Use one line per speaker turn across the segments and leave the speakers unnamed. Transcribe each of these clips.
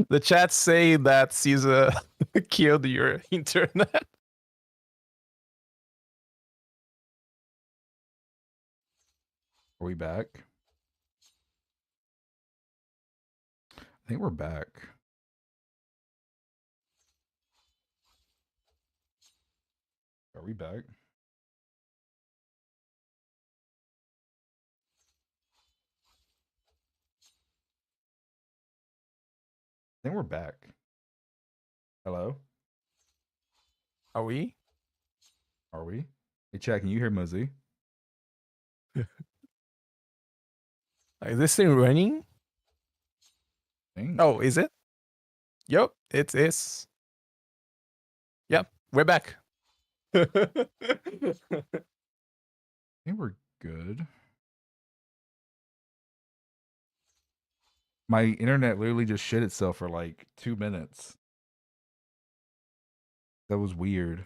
The chat say that Caesar killed your internet.
Are we back? I think we're back. Are we back? I think we're back. Hello?
Are we?
Are we? Hey, chat, can you hear Muzzy?
Is this thing running? Oh, is it? Yep, it is. Yep, we're back.
I think we're good. My internet literally just shit itself for like 2 minutes. That was weird.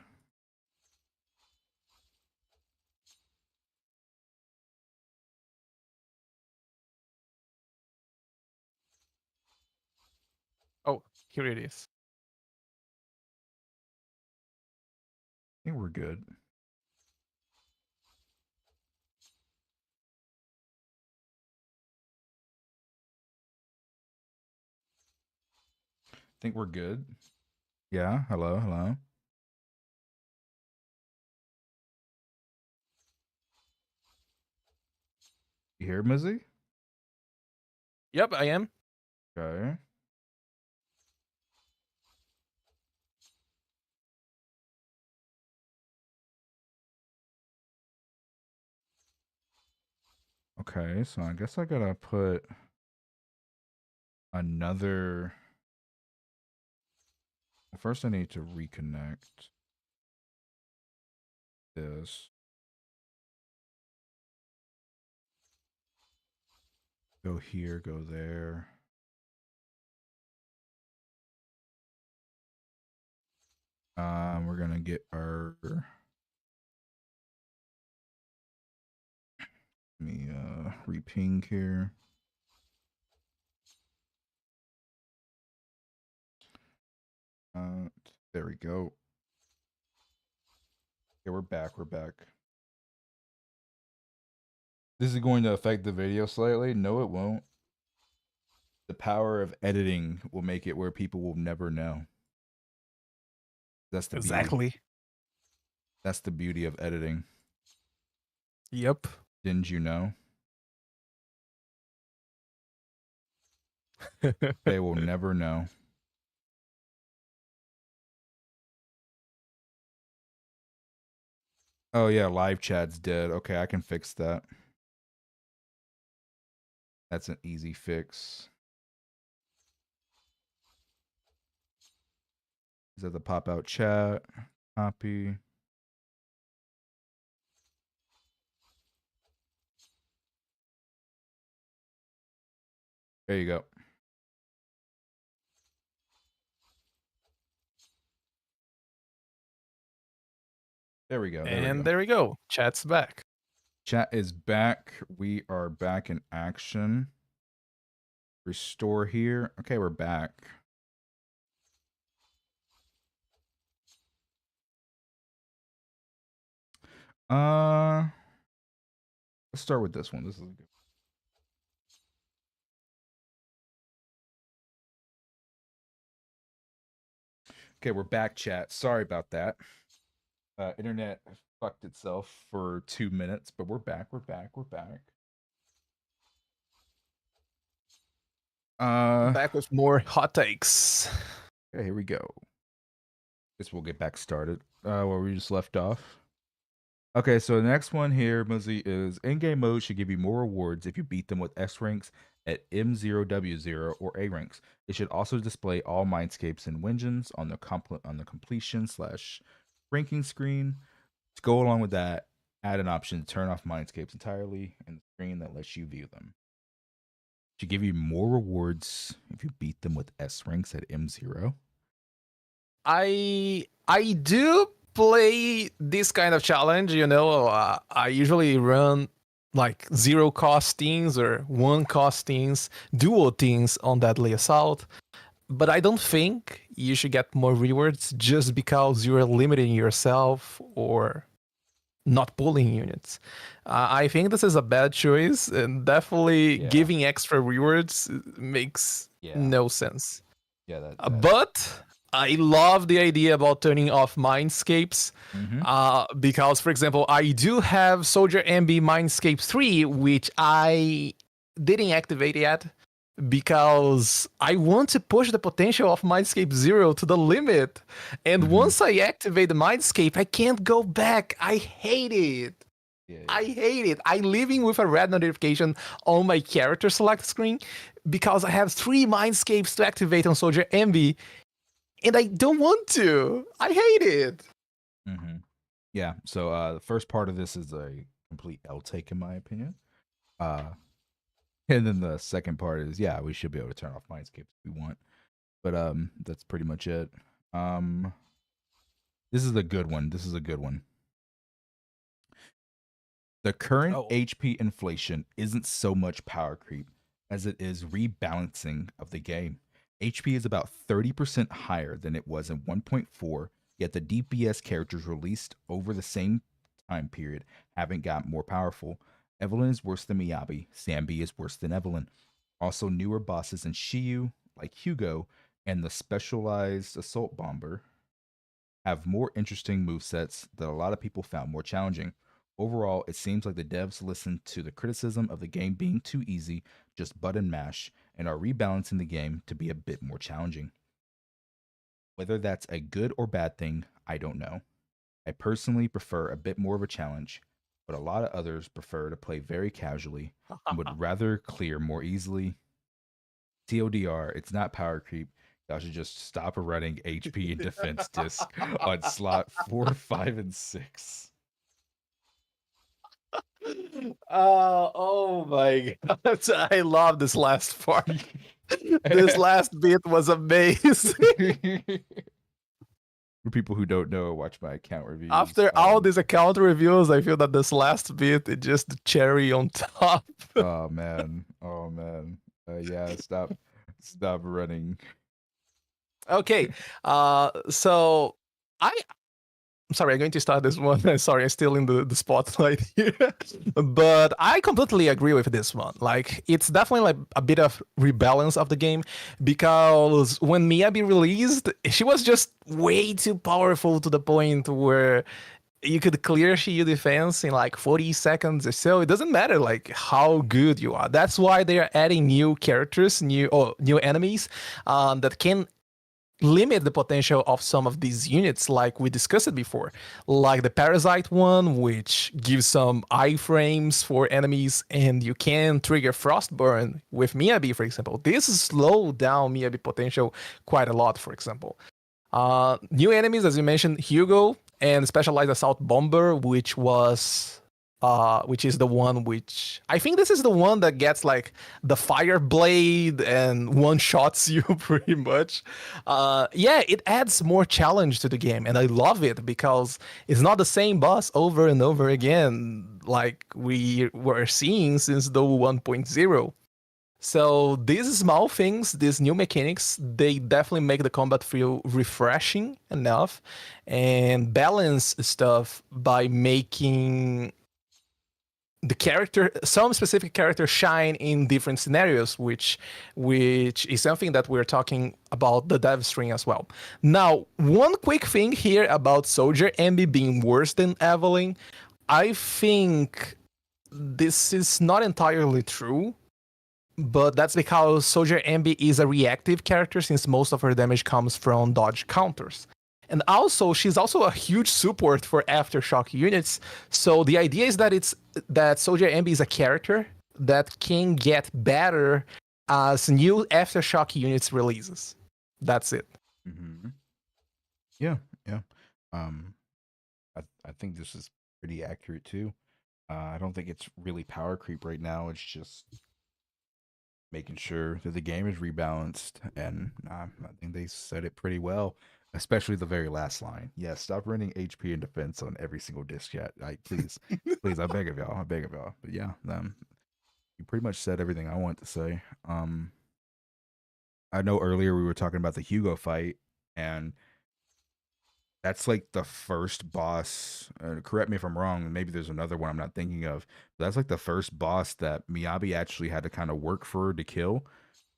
Oh, here it is.
I think we're good. I think we're good. Yeah, hello, hello. You hear Muzzy?
Yep, I am.
Okay. Okay, so I guess I gotta put another. First, I need to reconnect this. Go here, go there. We're gonna get our. Let me reping here. There we go. Okay, we're back. We're back. This is going to affect the video slightly. No, it won't. The power of editing will make it where people will never know. That's the
Exactly.
beauty. That's the beauty of editing.
Yep.
Didn't you know? They will never know. Oh yeah, live chat's dead. Okay, I can fix that. That's an easy fix. Is that the pop out chat? Copy. There you go. There we go.
There we go. Chat's back.
Chat is back. We are back in action. Restore here. Okay, we're back. Let's start with this one. This is good. Okay, we're back, chat. Sorry about that. Internet fucked itself for 2 minutes, but we're back. We're back. We're back.
Back with more hot takes.
Okay, here we go. Guess we'll get back started. Where we just left off. Okay, so the next one here, Muzzy, is in-game mode should give you more rewards if you beat them with S ranks at M0W0 or A ranks. It should also display all Mindscapes and Wingens on the completion/ranking screen. To go along with that, add an option to turn off Mindscapes entirely in the screen that lets you view them. Should give you more rewards if you beat them with S ranks at M0.
I do play this kind of challenge, you know. I usually run like 0 cost teams or 1 cost teams, dual teams on Deadly Assault. But I don't think you should get more rewards just because you're limiting yourself or not pulling units. I think this is a bad choice, and definitely
Yeah.
giving extra rewards makes
Yeah.
no sense.
Yeah. That.
But I love the idea about turning off Mindscapes.
Mm-hmm.
Because, for example, I do have Soldier MB Mindscape 3, which I didn't activate yet because I want to push the potential of Mindscape 0 to the limit. And
Mhm.
once I activate the Mindscape, I can't go back. I hate it.
Yeah.
I hate it. I'm living with a red notification on my character select screen because I have 3 Mindscapes to activate on Soldier MB, and I don't want to. I hate it.
Mm-hmm. Yeah. So the first part of this is a complete L take in my opinion. And then the second part is yeah, we should be able to turn off Mindscape if we want. But that's pretty much it. This is a good one. This is a good one. The current HP inflation isn't so much power creep as it is rebalancing of the game. HP is about 30% higher than it was in 1.4, yet the DPS characters released over the same time period haven't got more powerful. Evelyn is worse than Miyabi. Sambi is worse than Evelyn. Also, newer bosses in Shiyu, like Hugo, and the specialized assault bomber, have more interesting movesets that a lot of people found more challenging. Overall, it seems like the devs listened to the criticism of the game being too easy, just button mash, and are rebalancing the game to be a bit more challenging. Whether that's a good or bad thing, I don't know. I personally prefer a bit more of a challenge, but a lot of others prefer to play very casually and would rather clear more easily. TODR, it's not power creep. Y'all should just stop running HP and defense disc on slot 4, 5, and 6.
Oh my god. I love this last part. This last bit was amazing.
For people who don't know, watch my account reviews.
After all these account reviews, I feel that this last bit is just the cherry on top.
Oh man. Yeah, stop running.
Okay. So I'm sorry, I'm going to start this one. Sorry, I'm still in the spotlight here. But I completely agree with this one. Like, it's definitely like a bit of rebalance of the game because when Miyabi released, she was just way too powerful to the point where you could clear shield defense in like 40 seconds or so. It doesn't matter like how good you are. That's why they are adding new characters, new enemies that can limit the potential of some of these units like we discussed it before, like the parasite one, which gives some iframes for enemies, and you can trigger frostburn with Miyabi, for example. This slows down Miyabi potential quite a lot, for example. New enemies, as you mentioned, Hugo and specialized assault bomber, which is the one which I think this is the one that gets like the fire blade and one shots you pretty much. Yeah, it adds more challenge to the game, and I love it because it's not the same boss over and over again like we were seeing since the 1.0. So these small things, these new mechanics, they definitely make the combat feel refreshing enough and balance stuff by making the character, some specific character, shine in different scenarios, which is something that we're talking about the dev string as well. Now, one quick thing here about Soldier MB being worse than Evelyn. I think this is not entirely true, but that's because Soldier MB is a reactive character since most of her damage comes from dodge counters. And also, she's also a huge support for aftershock units. So the idea is that Soldier MB is a character that can get better as new aftershock units releases. That's it.
Mm-hmm. Yeah. Um, I think this is pretty accurate too. I don't think it's really power creep right now. It's just making sure that the game is rebalanced, and I think they said it pretty well. Especially the very last line. Yeah, stop running HP and defense on every single disc chat. Please, please, I beg of y'all. I beg of y'all. But yeah, you pretty much said everything I want to say. I know earlier we were talking about the Hugo fight, and that's like the first boss. Correct me if I'm wrong. Maybe there's another one I'm not thinking of. But that's like the first boss that Miyabi actually had to kind of work for to kill,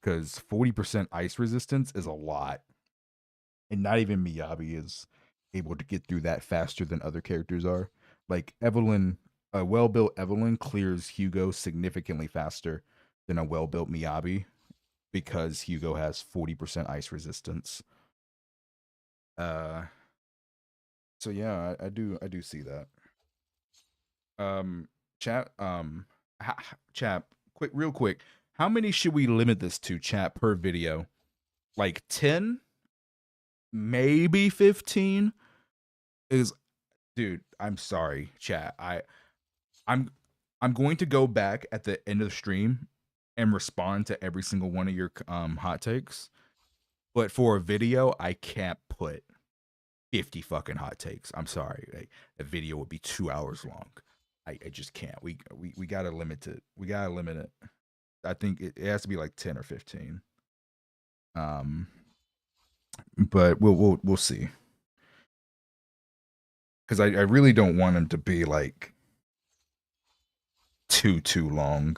because 40% ice resistance is a lot, and not even Miyabi is able to get through that faster than other characters are. Like Evelyn, a well-built Evelyn clears Hugo significantly faster than a well-built Miyabi because Hugo has 40% ice resistance. So yeah, I do see that. Chat, chat, real quick. How many should we limit this to, chat, per video? Like 10? Maybe 15? Dude, I'm sorry, chat. I'm going to go back at the end of the stream and respond to every single one of your hot takes. But for a video, I can't put 50 fucking hot takes. I'm sorry. Like, a video would be 2 hours long. I just can't. We gotta limit it. We gotta limit it. I think it has to be like 10 or 15. But we'll see. Because I really don't want them to be like too long.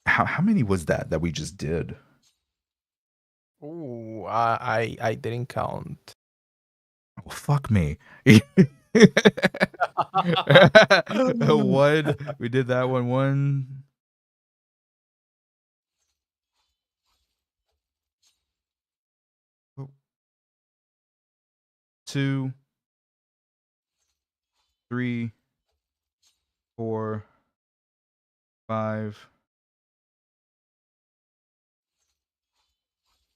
How many was that we just did?
Ooh, I didn't count.
Oh, fuck me. One, we did that one. 2, 3, 4, 5.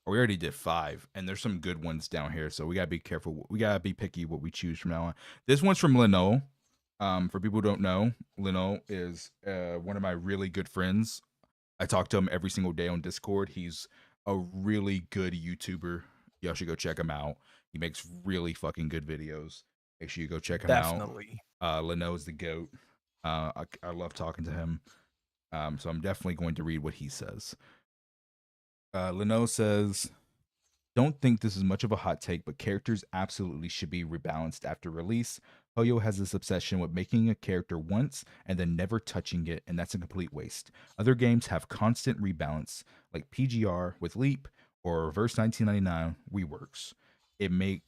We already did 5, and there's some good ones down here, so we gotta be careful. We gotta be picky what we choose from now on. This one's from Leno. For people who don't know, Leno is one of my really good friends. I talk to him every single day on Discord. He's a really good YouTuber. Y'all should go check him out. He makes really fucking good videos. Make sure you go check him
Definitely.
out. Leno is the GOAT. I love talking to him. So I'm definitely going to read what he says. Leno says, don't think this is much of a hot take, but characters absolutely should be rebalanced after release. Hoyo has this obsession with making a character once and then never touching it, and that's a complete waste. Other games have constant rebalance, like PGR with Leap or Reverse 1999 reworks. It make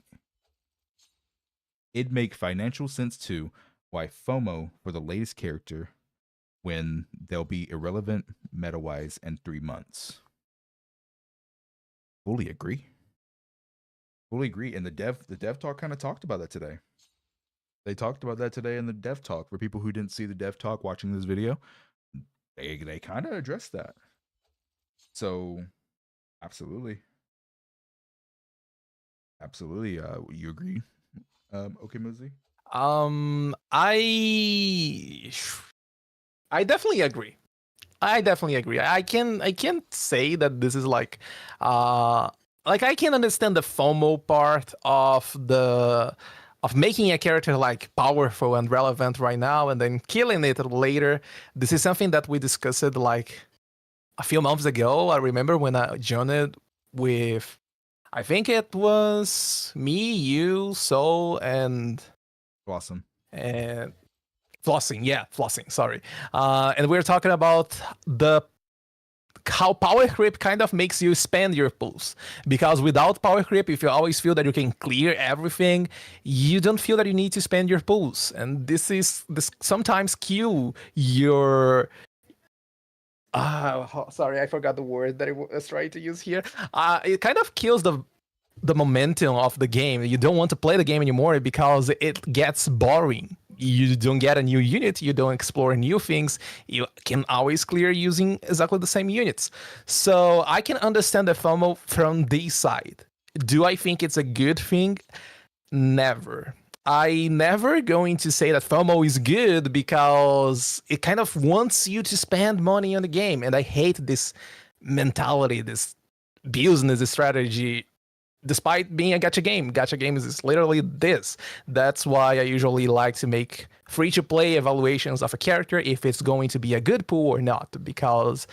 financial sense too. Why FOMO for the latest character when they'll be irrelevant meta-wise in 3 months? Fully agree. And the dev talk kind of talked about that today. They talked about that today in the dev talk. For people who didn't see the dev talk watching this video, they kind of addressed that. So absolutely. You agree? Okay, Muzzy.
I definitely agree. I can't say that this is like I can understand the FOMO part of making a character like powerful and relevant right now and then killing it later. This is something that we discussed like a few months ago. I remember when I joined with, I think it was me, you, Soul, and
Awesome.
And Flossing, sorry. And we're talking about how power creep kind of makes you spend your pulls. Because without power creep, if you always feel that you can clear everything, you don't feel that you need to spend your pulls. And this sometimes kill your sorry, I forgot the word that I was trying to use here. It kind of kills the momentum of the game. You don't want to play the game anymore because it gets boring. You don't get a new unit, you don't explore new things, you can always clear using exactly the same units. So I can understand the FOMO from this side. Do I think it's a good thing? Never. I never going to say that FOMO is good because it kind of wants you to spend money on the game, and I hate this mentality, this business strategy, despite being a gacha game. Gacha games is literally this. That's why I usually like to make free-to-play evaluations of a character if it's going to be a good pool or not, because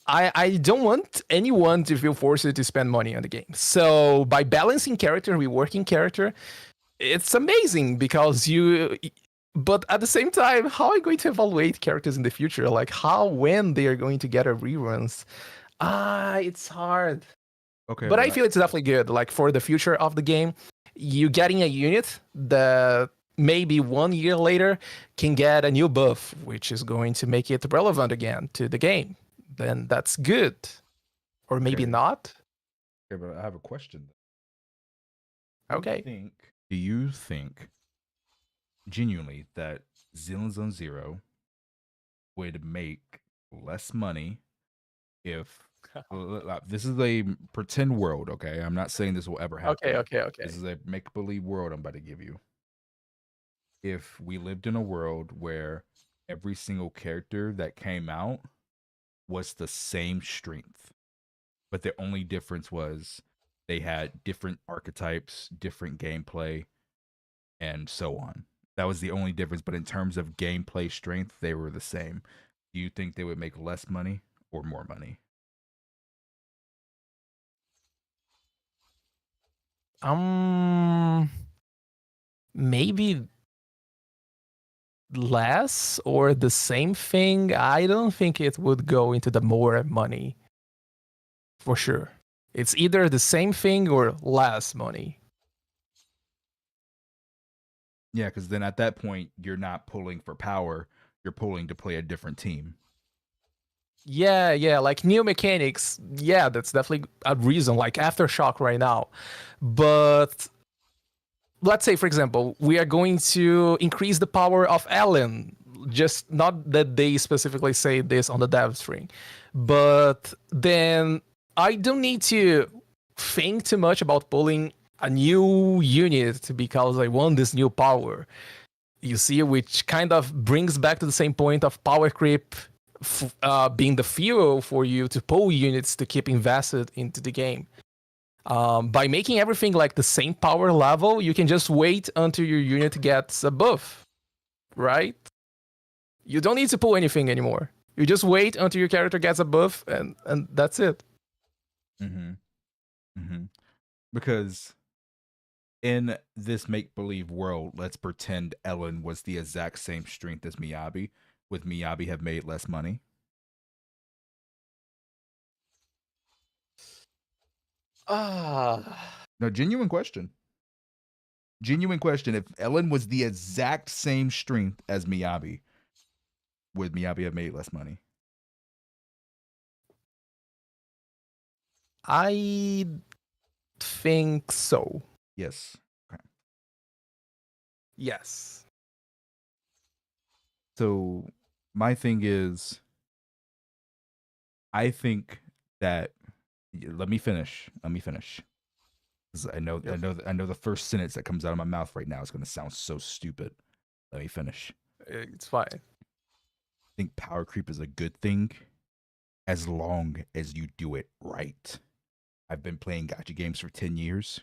I don't want anyone to feel forced to spend money on the game. So by balancing character, reworking character, it's amazing because you. But at the same time, how are you going to evaluate characters in the future? Like when they are going to get a reruns? It's hard.
Okay,
But I feel it's definitely good. Like for the future of the game, you getting a unit that maybe 1 year later can get a new buff, which is going to make it relevant again to the game. Then that's good. Or maybe
Okay.
not.
Okay, but I have a question.
Okay.
Do you think genuinely that Zone Zero would make less money if this is a pretend world, okay? I'm not saying this will ever happen.
Okay.
This is a make-believe world I'm about to give you. If we lived in a world where every single character that came out was the same strength, but the only difference was they had different archetypes, different gameplay, and so on. That was the only difference, but in terms of gameplay strength, they were the same. Do you think they would make less money or more money?
Maybe less or the same thing. I don't think it would go into the more money. For sure. It's either the same thing or less money.
Yeah, because then at that point, you're not pulling for power, you're pulling to play a different team.
Yeah, like new mechanics. Yeah, that's definitely a reason, like Aftershock right now. But let's say, for example, we are going to increase the power of Ellen. Just not that they specifically say this on the dev string, but then I don't need to think too much about pulling a new unit because I want this new power. You see, which kind of brings back to the same point of power creep being the fuel for you to pull units to keep invested into the game. By making everything like the same power level, you can just wait until your unit gets a buff, right? You don't need to pull anything anymore. You just wait until your character gets a buff, and that's it.
Because in this make-believe world, let's pretend Ellen was the exact same strength as Miyabi. Would Miyabi have made less money? No, genuine question. Genuine question. If Ellen was the exact same strength as Miyabi, would Miyabi have made less money?
I think so.
Yes. Okay.
Yes.
So my thing is, I think that let me finish. Because I know the first sentence that comes out of my mouth right now is going to sound so stupid. Let me finish.
It's fine.
I think power creep is a good thing as long as you do it right. I've been playing gacha games for 10 years.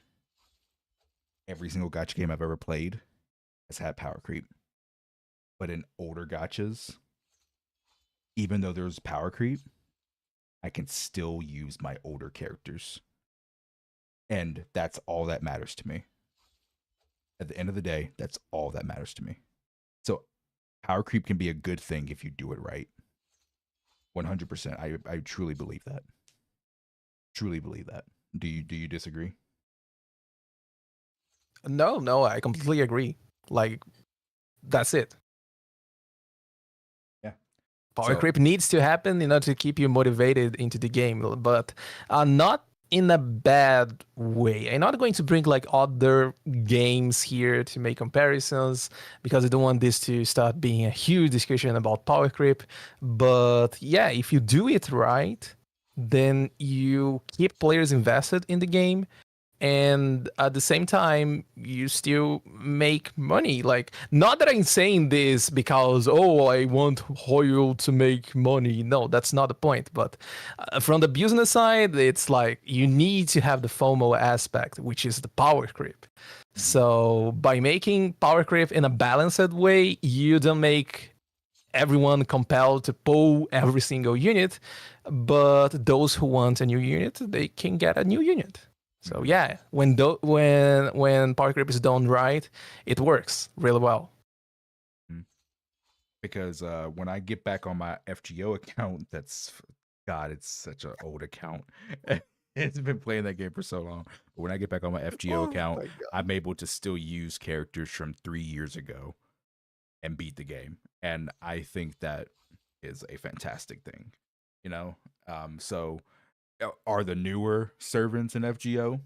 Every single gacha game I've ever played has had power creep. But in older gachas, even though there's power creep, I can still use my older characters. And that's all that matters to me. At the end of the day, that's all that matters to me. So power creep can be a good thing if you do it right. 100%. I truly believe that. Truly believe that. Do you disagree?
No, I completely agree. Like, that's it.
Yeah.
Power creep needs to happen in order to keep you motivated into the game, but not in a bad way. I'm not going to bring like other games here to make comparisons because I don't want this to start being a huge discussion about power creep. But yeah, if you do it right, then you keep players invested in the game and at the same time you still make money. Like, not that I'm saying this because, oh, I want Hoyle to make money. No, that's not the point. But from the business side, it's like you need to have the FOMO aspect, which is the power creep. So by making power creep in a balanced way, you don't make everyone compelled to pull every single unit, but those who want a new unit, they can get a new unit. So yeah, when power creep is done right, it works really well.
Because when I get back on my FGO account, it's such an old account. It's been playing that game for so long. But when I get back on my FGO account, I'm able to still use characters from 3 years ago and beat the game. And I think that is a fantastic thing, you know? So are the newer servants in FGO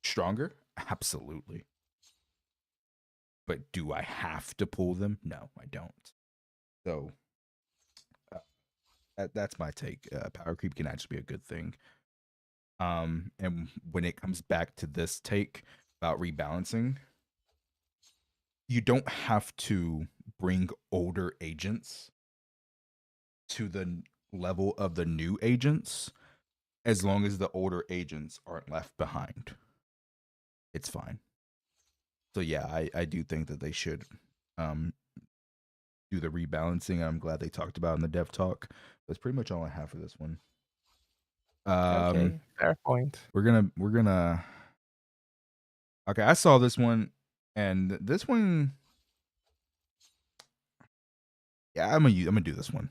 stronger? Absolutely. But do I have to pull them? No, I don't. So that's my take. Power creep can actually be a good thing. And when it comes back to this take about rebalancing, you don't have to bring older agents to the level of the new agents as long as the older agents aren't left behind. It's fine. So yeah, I do think that they should do the rebalancing. I'm glad they talked about it in the dev talk. That's pretty much all I have for this one.
Okay, fair point.
We're gonna. Okay, I saw this one, and this one. Yeah, I'm gonna do this one.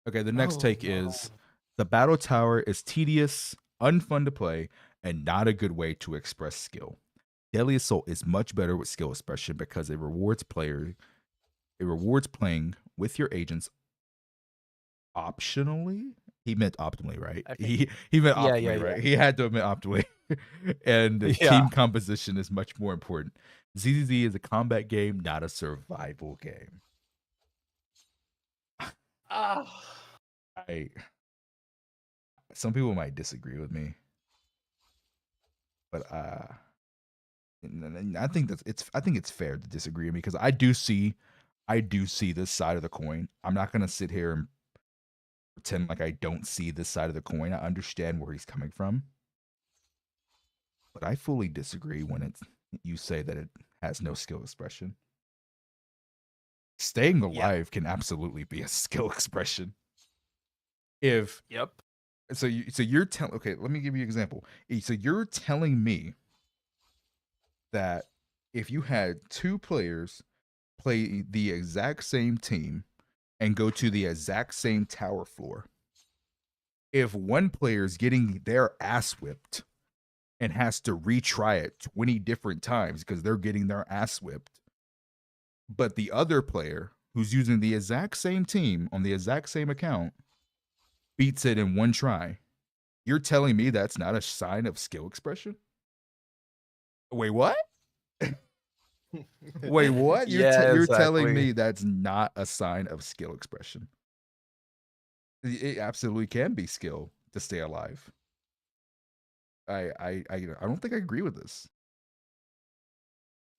Okay, the next take is the battle tower is tedious, unfun to play, and not a good way to express skill. Deadly Assault is much better with skill expression because it rewards playing with your agents optionally. He meant optimally, right? He meant optimally, right? He had to admit optimally. And the team composition is much more important. ZZZ is a combat game, not a survival game. Some people might disagree with me, but I think it's fair to disagree with me because I do see this side of the coin. I'm not gonna sit here and pretend like I don't see this side of the coin. I understand where he's coming from, but I fully disagree when you say that it has no skill expression. Staying alive can absolutely be a skill expression. So you're telling, okay, let me give you an example. So you're telling me that if you had 2 players play the exact same team and go to the exact same tower floor, if one player is getting their ass whipped and has to retry it 20 different times because they're getting their ass whipped, but the other player who's using the exact same team on the exact same account beats it in one try, you're telling me that's not a sign of skill expression? Wait, what? Wait, what? You're telling me that's not a sign of skill expression? It absolutely can be skill to stay alive. I don't think I agree with this.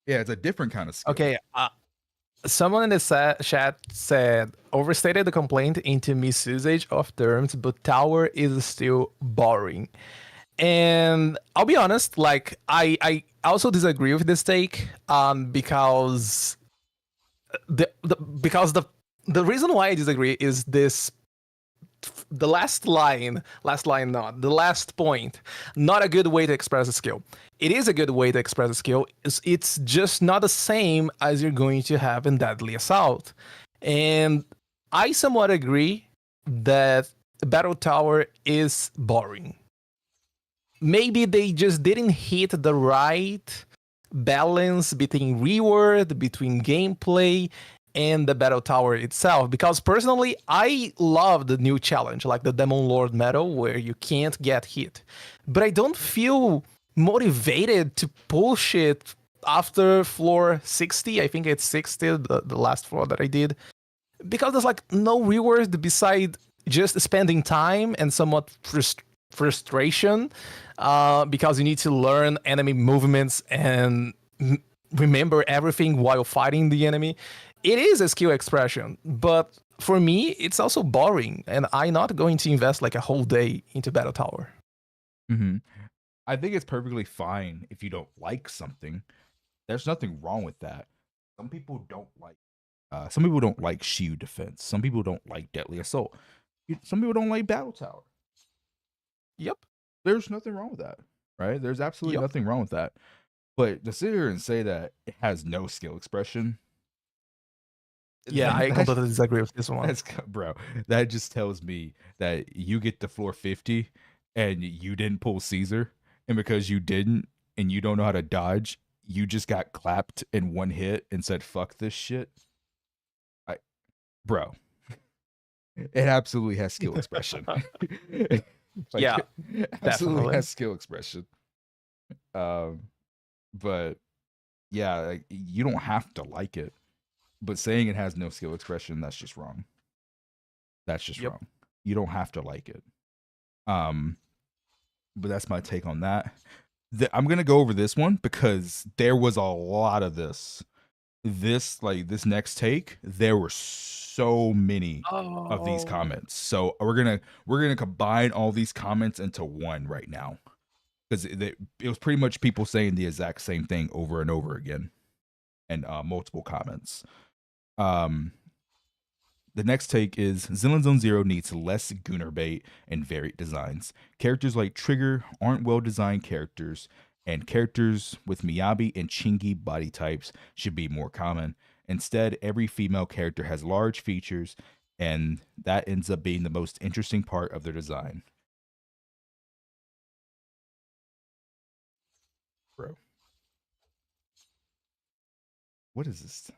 Yeah, it's a different kind of skill.
Okay, someone in the chat said, overstated the complaint into misusage of terms, but tower is still boring. And I'll be honest, like I also disagree with this take, because the reason why I disagree is this. The last point, not a good way to express a skill. It is a good way to express a skill. It's just not the same as you're going to have in Deadly Assault. And I somewhat agree that Battle Tower is boring. Maybe they just didn't hit the right balance between reward, between gameplay, and the battle tower itself, because personally I love the new challenge, like the Demon Lord medal where you can't get hit, but I don't feel motivated to push it after floor 60. I think it's 60, the last floor that I did, because there's like no reward beside just spending time and somewhat frustration because you need to learn enemy movements and remember everything while fighting the enemy. It is a skill expression, but for me, it's also boring, and I'm not going to invest like a whole day into Battle Tower.
Mm-hmm. I think it's perfectly fine if you don't like something. There's nothing wrong with that. Some people don't like shield defense. Some people don't like deadly assault. Some people don't like battle tower.
Yep.
There's nothing wrong with that, right? There's absolutely
Yep.
nothing wrong with that. But to sit here and say that it has no skill expression,
Yeah, I completely disagree with this one.
That's, bro, that just tells me that you get the floor 50 and you didn't pull Caesar, and because you didn't and you don't know how to dodge, you just got clapped in one hit and said fuck this shit. Bro, it absolutely has skill expression.
Yeah,
it absolutely
definitely.
has skill expression. But yeah, like, you don't have to like it, but saying it has no skill expression, that's just wrong. That's just wrong. You don't have to like it. But that's my take on that. I'm gonna go over this one because there was a lot of this. This next take, there were so many of these comments. So we're gonna combine all these comments into one right now, because it was pretty much people saying the exact same thing over and over again, and multiple comments. The next take is Zenlin Zone Zero needs less gooner bait and varied designs. Characters like Trigger aren't well designed characters, and characters with Miyabi and Chingy body types should be more common. Instead, every female character has large features, and that ends up being the most interesting part of their design. Bro. What is this?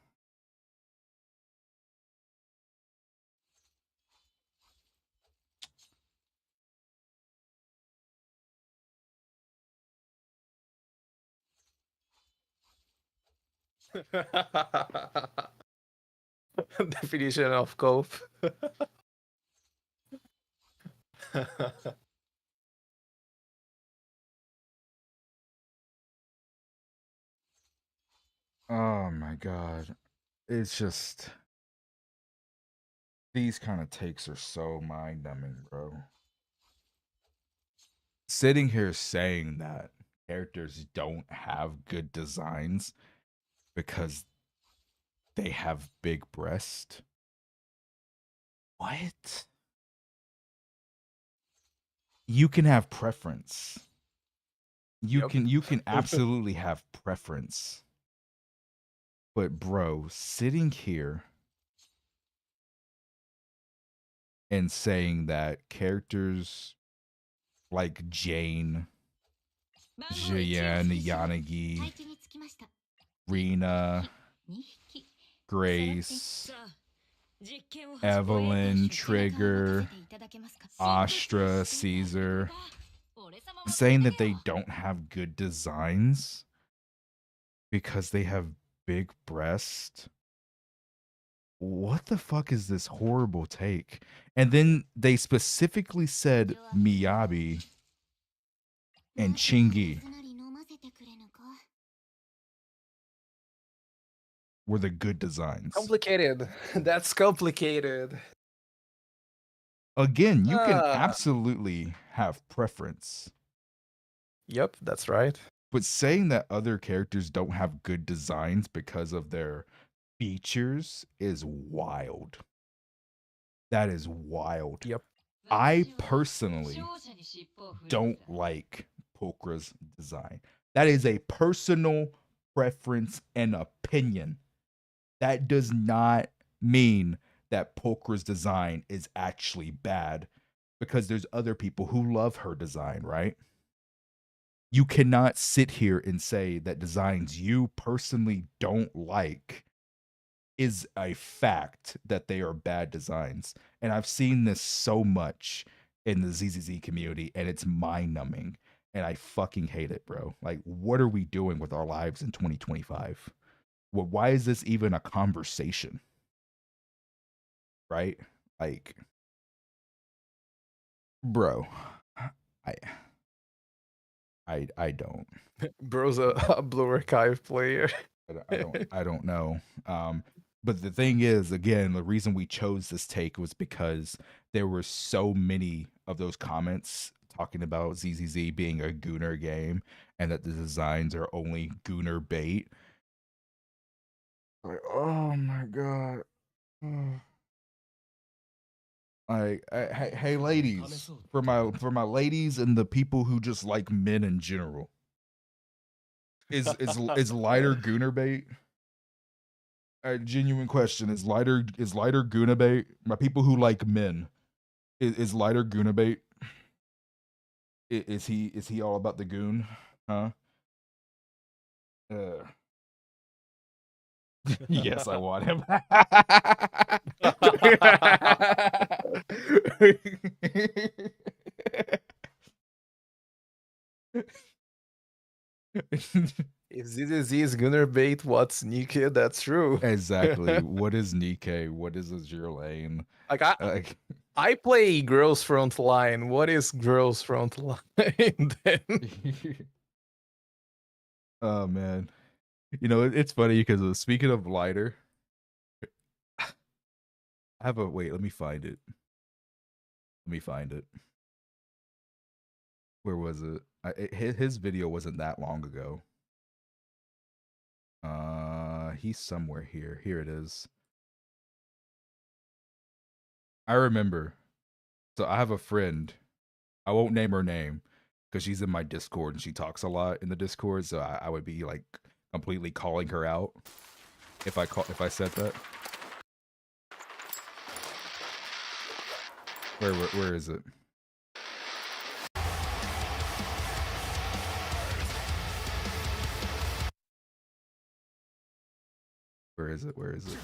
Definition of cope.
Oh my god. It's just, these kind of takes are so mind numbing, bro. Sitting here saying that characters don't have good designs because they have big breast. What? You can have preference. You can absolutely have preference. But bro, sitting here and saying that characters like Jane, Jian, Yanagi, Rena, Grace, Evelyn, Trigger, Astra, Caesar, saying that they don't have good designs because they have big breasts. What the fuck is this horrible take? And then they specifically said Miyabi and Chingy were the good designs.
Complicated. That's complicated.
Again, you can absolutely have preference.
Yep, that's right.
But saying that other characters don't have good designs because of their features is wild. That is wild.
Yep.
I personally don't like Pokra's design. That is a personal preference and opinion. That does not mean that Pokra's design is actually bad, because there's other people who love her design, right? You cannot sit here and say that designs you personally don't like is a fact that they are bad designs. And I've seen this so much in the ZZZ community, and it's mind numbing. And I fucking hate it, bro. Like, what are we doing with our lives in 2025? Well, why is this even a conversation? Right? Like, bro, I I don't.
Bro's a Blue Archive player.
I don't know. But the thing is, again, the reason we chose this take was because there were so many of those comments talking about ZZZ being a gooner game and that the designs are only gooner bait. Like, oh my god. Like, hey, ladies, for my ladies and the people who just like men in general, is lighter gooner bait? A genuine question: is lighter Guna bait? My people who like men, is lighter Guna bait? Is he all about the goon? Huh? Yes, I want him.
If ZZZ is Gunner bait, what's Nikke? That's true.
Exactly. What is Nikke? What is Azure Lane?
Like
Like,
I play girls front line. What is girls front line then?
oh man, you know it's funny because speaking of lighter, I have a wait. Let me find it. Where was it? His video wasn't that long ago. He's somewhere here. Here it is. I remember. So I have a friend. I won't name her name because she's in my Discord and she talks a lot in the Discord. So I would be like completely calling her out if I said that. Where is it? Where is it? Where is it?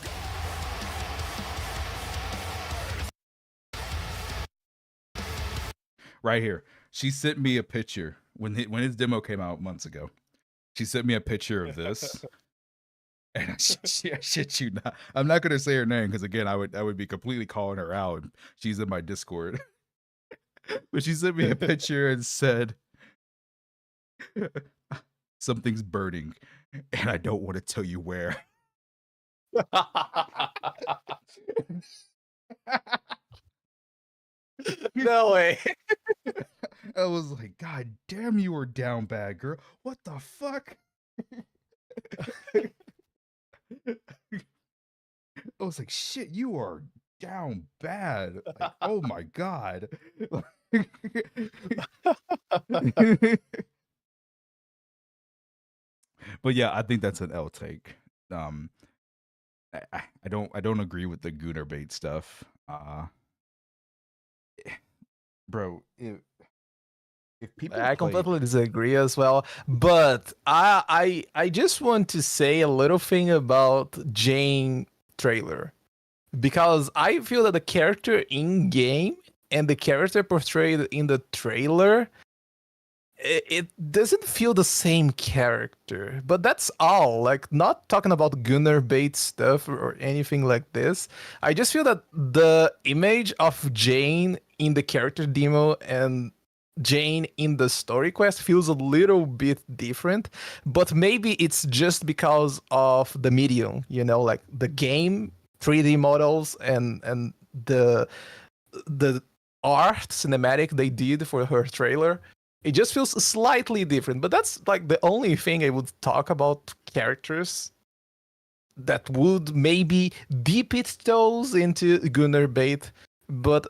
Right here. She sent me a picture when his demo came out months ago. She sent me a picture of this. And I shit you not. I'm not gonna say her name because again, I would be completely calling her out. She's in my Discord. But she sent me a picture and said something's burning, and I don't want to tell you where.
No way.
I was like, God damn, you were down bad, girl. What the fuck? I was like, shit, you are down bad. Like, oh my god. But yeah, I think that's an L take. I don't agree with the gooner bait stuff. Bro, if people
I
played,
completely disagree as well. But I just want to say a little thing about Jane trailer. Because I feel that the character in game and the character portrayed in the trailer, it doesn't feel the same character. But that's all. Like, not talking about gunner bait stuff or anything like this. I just feel that the image of Jane in the character demo and Jane in the story quest feels a little bit different, but maybe it's just because of the medium, like the game 3D models and the art cinematic they did for her trailer. It just feels slightly different, but that's like the only thing I would talk about characters that would maybe dip its toes into Gunner bait, but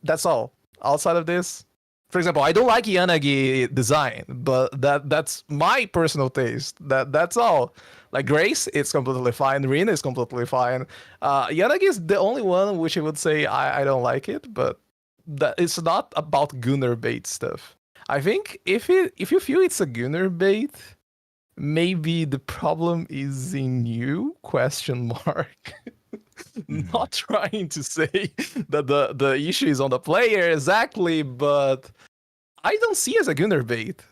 that's all. Outside of this, for example, I don't like Yanagi design, but that's my personal taste. That's all. Like Grace, it's completely fine. Rina is completely fine. Yanagi is the only one which I would say I don't like it, but that it's not about Gunner bait stuff. I think if you feel it's a Gunner bait, maybe the problem is in you? Question mark. Not trying to say that the issue is on the player exactly, but I don't see as a gunner bait.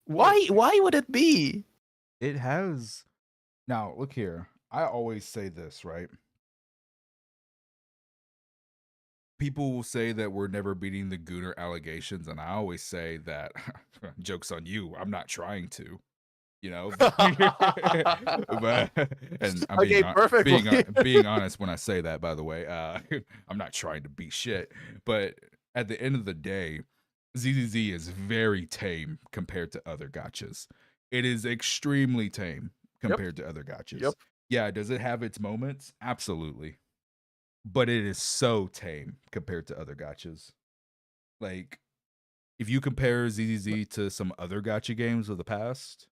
Why would it be?
it has. Now, look here. I always say this, right? people will say that we're never beating the gooner allegations, and I always say that joke's on you. I'm not trying to, you know. But and I'm
Okay, perfectly.
being honest when I say that. By the way, I'm not trying to beat shit, but at the end of the day, ZZZ is very tame compared to other gotchas. It is extremely tame
Yep.
compared to other gotchas.
Yep.
Yeah, does it have its moments? Absolutely. But it is so tame compared to other gotchas. Like, if you compare ZZZ to some other gotcha games of the past,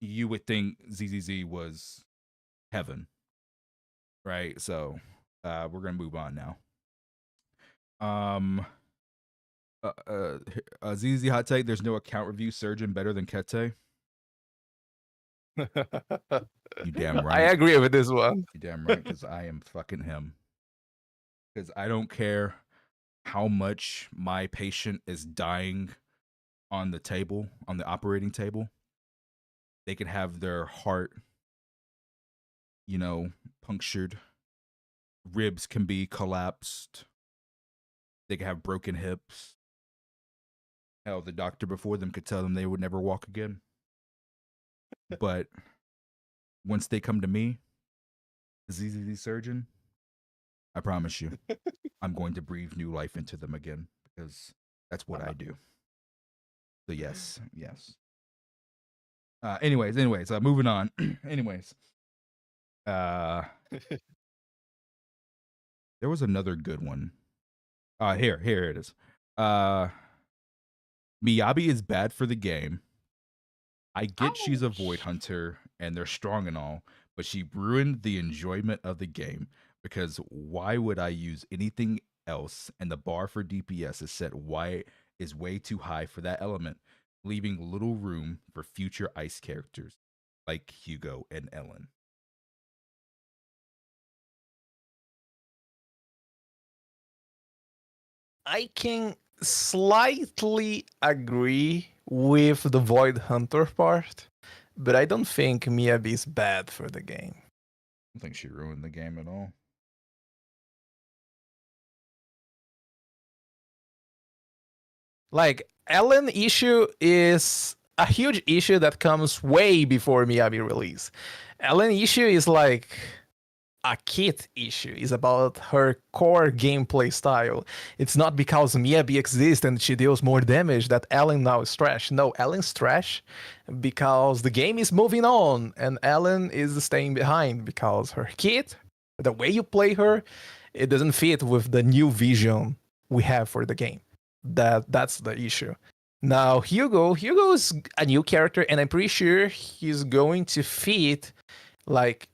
you would think ZZZ was heaven, right? So, we're gonna move on now. Um, ZZZ hot take: there's no account review surgeon better than Kete. You damn
I
right.
agree with this one.
You damn right, because I am fucking him. Because I don't care how much my patient is dying on the table, on the operating table. They could have their heart, punctured. Ribs can be collapsed. They could have broken hips. Hell, the doctor before them could tell them they would never walk again. But once they come to me, the ZZZ surgeon, I promise you, I'm going to breathe new life into them again because that's what I do. So yes. Anyways, moving on. Anyways, there was another good one. Here it is. Miyabi is bad for the game. I get she's a void hunter and they're strong and all, but she ruined the enjoyment of the game because why would I use anything else? And the bar for DPS is set is way too high for that element, leaving little room for future ice characters like Hugo and Ellen.
I can slightly agree with the Void Hunter part, but I don't think Miyabi is bad for the game.
I don't think she ruined the game at all.
Like, Ellen issue is a huge issue that comes way before Miyabi release. Ellen issue is like a kit issue. It's about her core gameplay style. It's not because Miyabi exists and she deals more damage that Ellen now is trash. No, Ellen's trash because the game is moving on and Ellen is staying behind because her kit, the way you play her, it doesn't fit with the new vision we have for the game. That's the issue. Now Hugo's a new character and I'm pretty sure he's going to fit like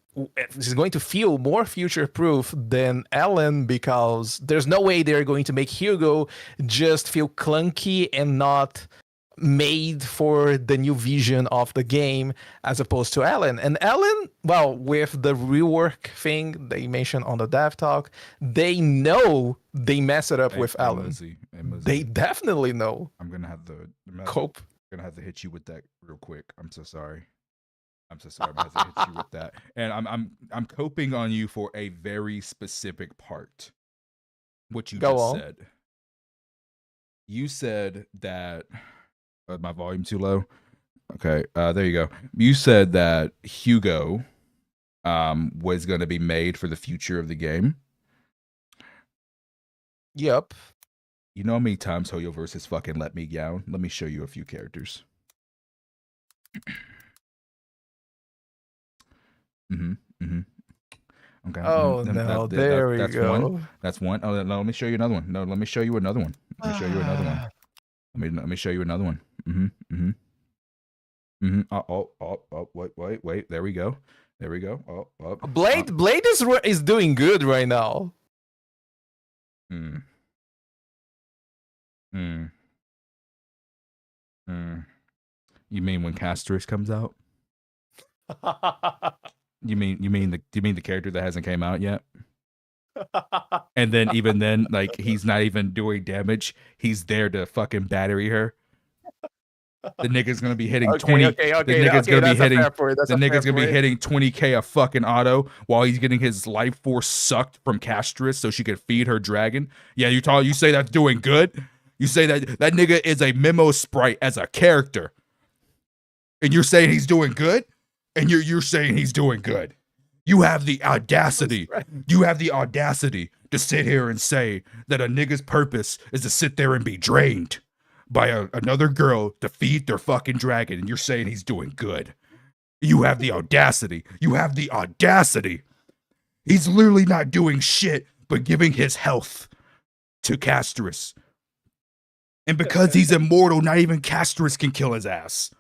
is going to feel more future proof than Ellen because there's no way they're going to make Hugo just feel clunky and not made for the new vision of the game as opposed to Ellen. And Ellen, well, with the rework thing they mentioned on the dev talk, they know they mess it up with Ellen. They definitely know.
I'm gonna have
cope.
I'm gonna have to hit you with that real quick. I'm so sorry. I'm so sorry. I'm gonna have to hit you with that. And I'm coping on you for a very specific part. What you just said. You said that my volume too low. Okay, there you go. You said that Hugo was going to be made for the future of the game.
Yep.
You know how many times Hoyo versus fucking let me down? Let me show you a few characters. Okay.
Oh no! There we go.
One. That's one. Oh, no, let me show you another one. No, let me show you another one. Let me show you another one. Let me show you another one. Oh, wait. There we go. Oh.
Blade is doing good right now.
You mean when Castorus comes out? You mean the character that hasn't came out yet? And then even then, like he's not even doing damage. He's there to fucking battery her. The nigga's gonna be hitting
Okay,
20.
okay,
The
okay,
nigga's gonna be
that's a
hitting.
fair point. That's
The
a fair
nigga's gonna be
point.
hitting 20K a fucking auto while he's getting his life force sucked from Castress so she could feed her dragon. Yeah, you say that's doing good. You say that nigga is a memo sprite as a character, and you're saying he's doing good, and you're saying he's doing good. You have the audacity. You have the audacity to sit here and say that a nigga's purpose is to sit there and be drained by another girl to feed their fucking dragon, and you're saying he's doing good. You have the audacity. You have the audacity. He's literally not doing shit but giving his health to Castress. And because he's immortal, not even Castress can kill his ass.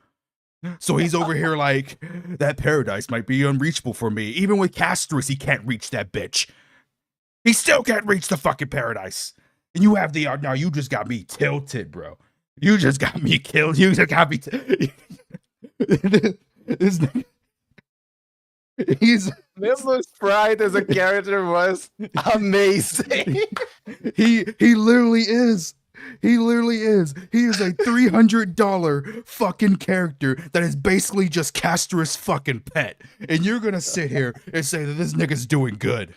So he's over here like, that paradise might be unreachable for me. Even with Castress, he can't reach that bitch. He still can't reach the fucking paradise. And you have the, now you just got me tilted, bro. You just got me killed. You just got me. This nigga, he's
Memo Sprite as a character was amazing.
he literally is. He literally is. He is a $300 fucking character that is basically just Castress fucking pet. And you're gonna sit here and say that this nigga's doing good.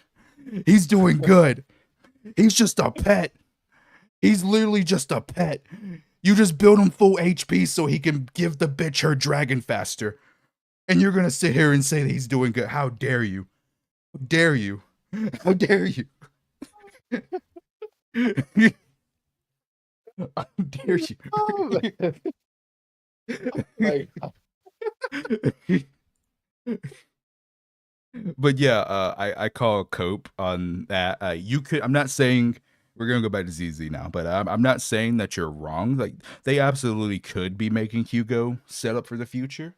He's doing good. He's just a pet. He's literally just a pet. You just build him full HP so he can give the bitch her dragon faster. And you're gonna sit here and say that he's doing good. How dare you? How dare you? How dare you? How dare you?
Oh, my God.
But yeah, I call Cope on that. You could. I'm not saying we're gonna go back to ZZ now, but I'm not saying that you're wrong. Like they absolutely could be making Hugo set up for the future.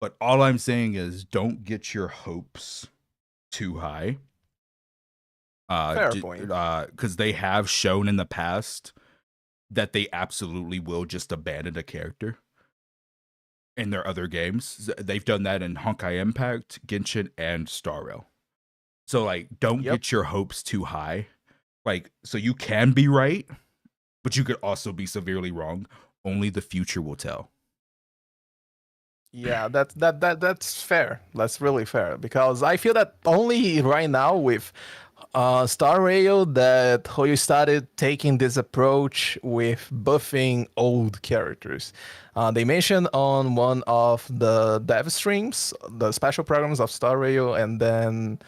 But all I'm saying is don't get your hopes too high.
Fair point.
Because they have shown in the past that they absolutely will just abandon a character in their other games. They've done that in Honkai Impact, Genshin, and Star Rail. So like, don't get your hopes too high. Like, so you can be right, but you could also be severely wrong. Only the future will tell.
Yeah, that's fair. That's really fair because I feel that only right now with Star Rail that Hoyo started taking this approach with buffing old characters. They mentioned on one of the dev streams the special programs of Star Rail, and then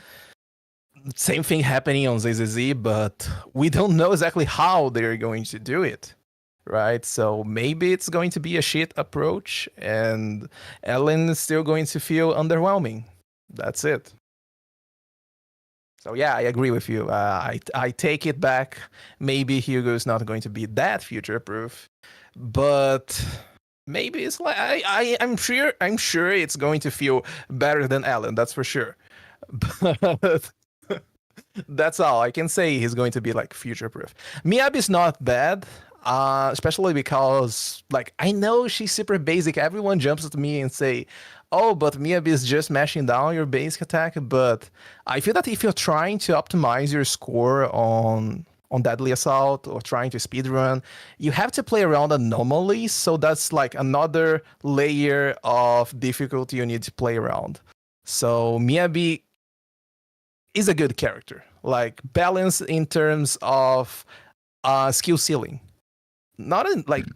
same thing happening on ZZZ, but we don't know exactly how they're going to do it. Right, so maybe it's going to be a shit approach, and Ellen is still going to feel underwhelming. That's it. So yeah, I agree with you. I take it back. Maybe Hugo is not going to be that future proof, but maybe it's like I'm sure it's going to feel better than Ellen. That's for sure. But that's all I can say. He's going to be like future proof. Miyabi is not bad. Especially because, like, I know she's super basic. Everyone jumps at me and say, "Oh, but Miyabi is just mashing down your basic attack." But I feel that if you're trying to optimize your score on Deadly Assault or trying to speedrun, you have to play around anomalies. So that's like another layer of difficulty you need to play around. So Miyabi is a good character, like balance in terms of skill ceiling. Not in like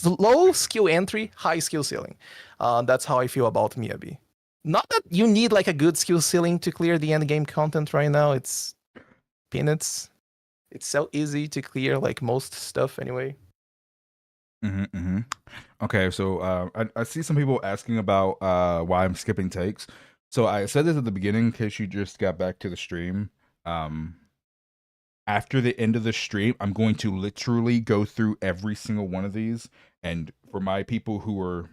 low skill entry, high skill ceiling. That's how I feel about Miyabi. Not that you need like a good skill ceiling to clear the end game content right now. It's peanuts. It's so easy to clear like most stuff anyway.
Okay, so I see some people asking about why I'm skipping takes. So I said this at the beginning in case you just got back to the stream. After the end of the stream, I'm going to literally go through every single one of these. And for my people who are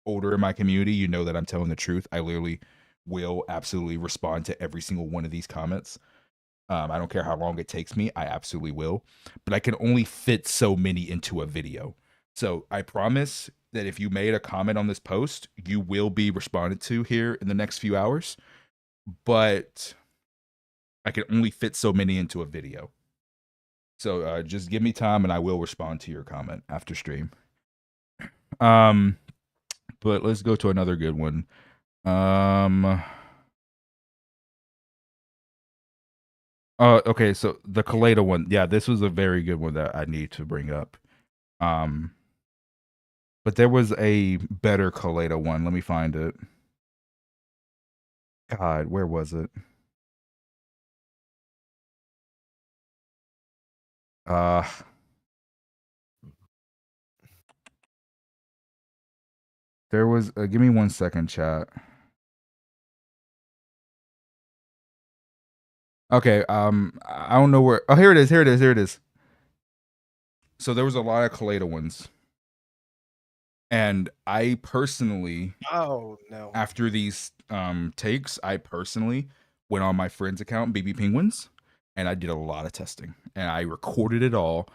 older in my community, you know that I'm telling the truth. I literally will absolutely respond to every single one of these comments. I don't care how long it takes me. I absolutely will. But I can only fit so many into a video. So I promise that if you made a comment on this post, you will be responded to here in the next few hours. But I can only fit so many into a video. So just give me time and I will respond to your comment after stream. But let's go to another good one. Okay, so the Koleda one, yeah, this was a very good one that I need to bring up. But there was a better Koleda one. Let me find it. God, where was it? There was. Give me 1 second, chat. Okay. I don't know where. Oh, here it is. Here it is. Here it is. So there was a lot of Koleda ones, and I personally,
Oh no.
after these takes, I personally went on my friend's account, Baby Penguins, and I did a lot of testing, and I recorded it all,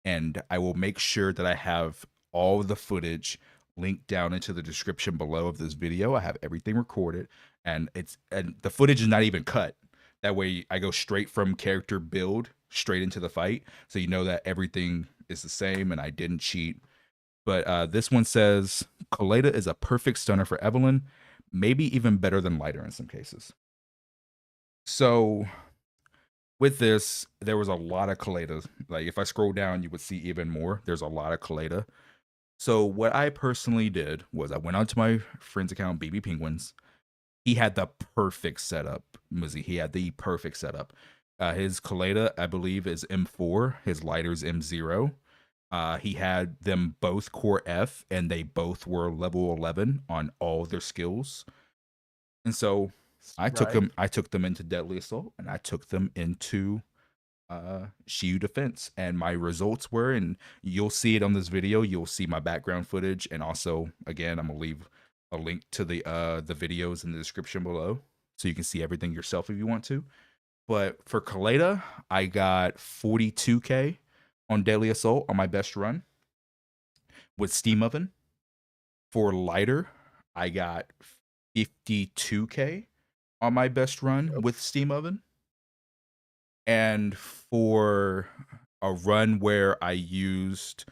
and I will make sure that I have all the footage linked down into the description below of this video. I have everything recorded, and the footage is not even cut. That way, I go straight from character build straight into the fight, so you know that everything is the same, and I didn't cheat. But this one says Koleda is a perfect stunner for Evelyn, maybe even better than Lighter in some cases. So with this, there was a lot of Koleda. Like if I scroll down, you would see even more. There's a lot of Koleda. So what I personally did was I went onto my friend's account, BB Penguins. He had the perfect setup, Muzzy. He had the perfect setup. His Koleda, I believe, is M4. His Lighter's M0. He had them both core F, and they both were level 11 on all of their skills. And so I took them into Deadly Assault, and I took them into Shiyu Defense. And my results were, and you'll see it on this video, you'll see my background footage, and also, again, I'm gonna leave a link to the videos in the description below, so you can see everything yourself if you want to. But for Koleda, I got 42k on Daily Assault on my best run with Steam Oven. For Lighter, I got 52k on my best run with Steam Oven. And for a run where I used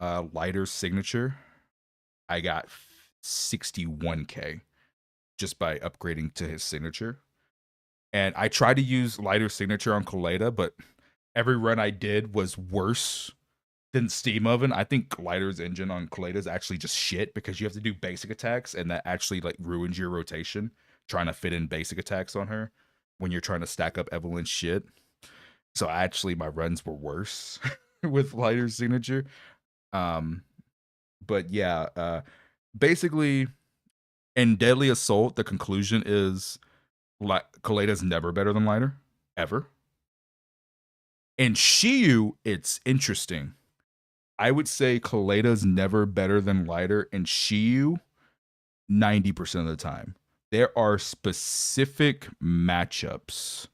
Lighter's signature, I got 61k just by upgrading to his signature. And I tried to use Lighter's signature on Koleda, but every run I did was worse than Steam Oven. I think Lighter's engine on Koleda is actually just shit because you have to do basic attacks, and that actually like ruins your rotation trying to fit in basic attacks on her when you're trying to stack up Evelyn's shit. So actually my runs were worse with Lighter's signature. But yeah, basically in Deadly Assault, the conclusion is Koleda's never better than Lighter, ever. In Shiyu, it's interesting. I would say Koleda's never better than Lighter in Shiyu 90% of the time. There are specific matchups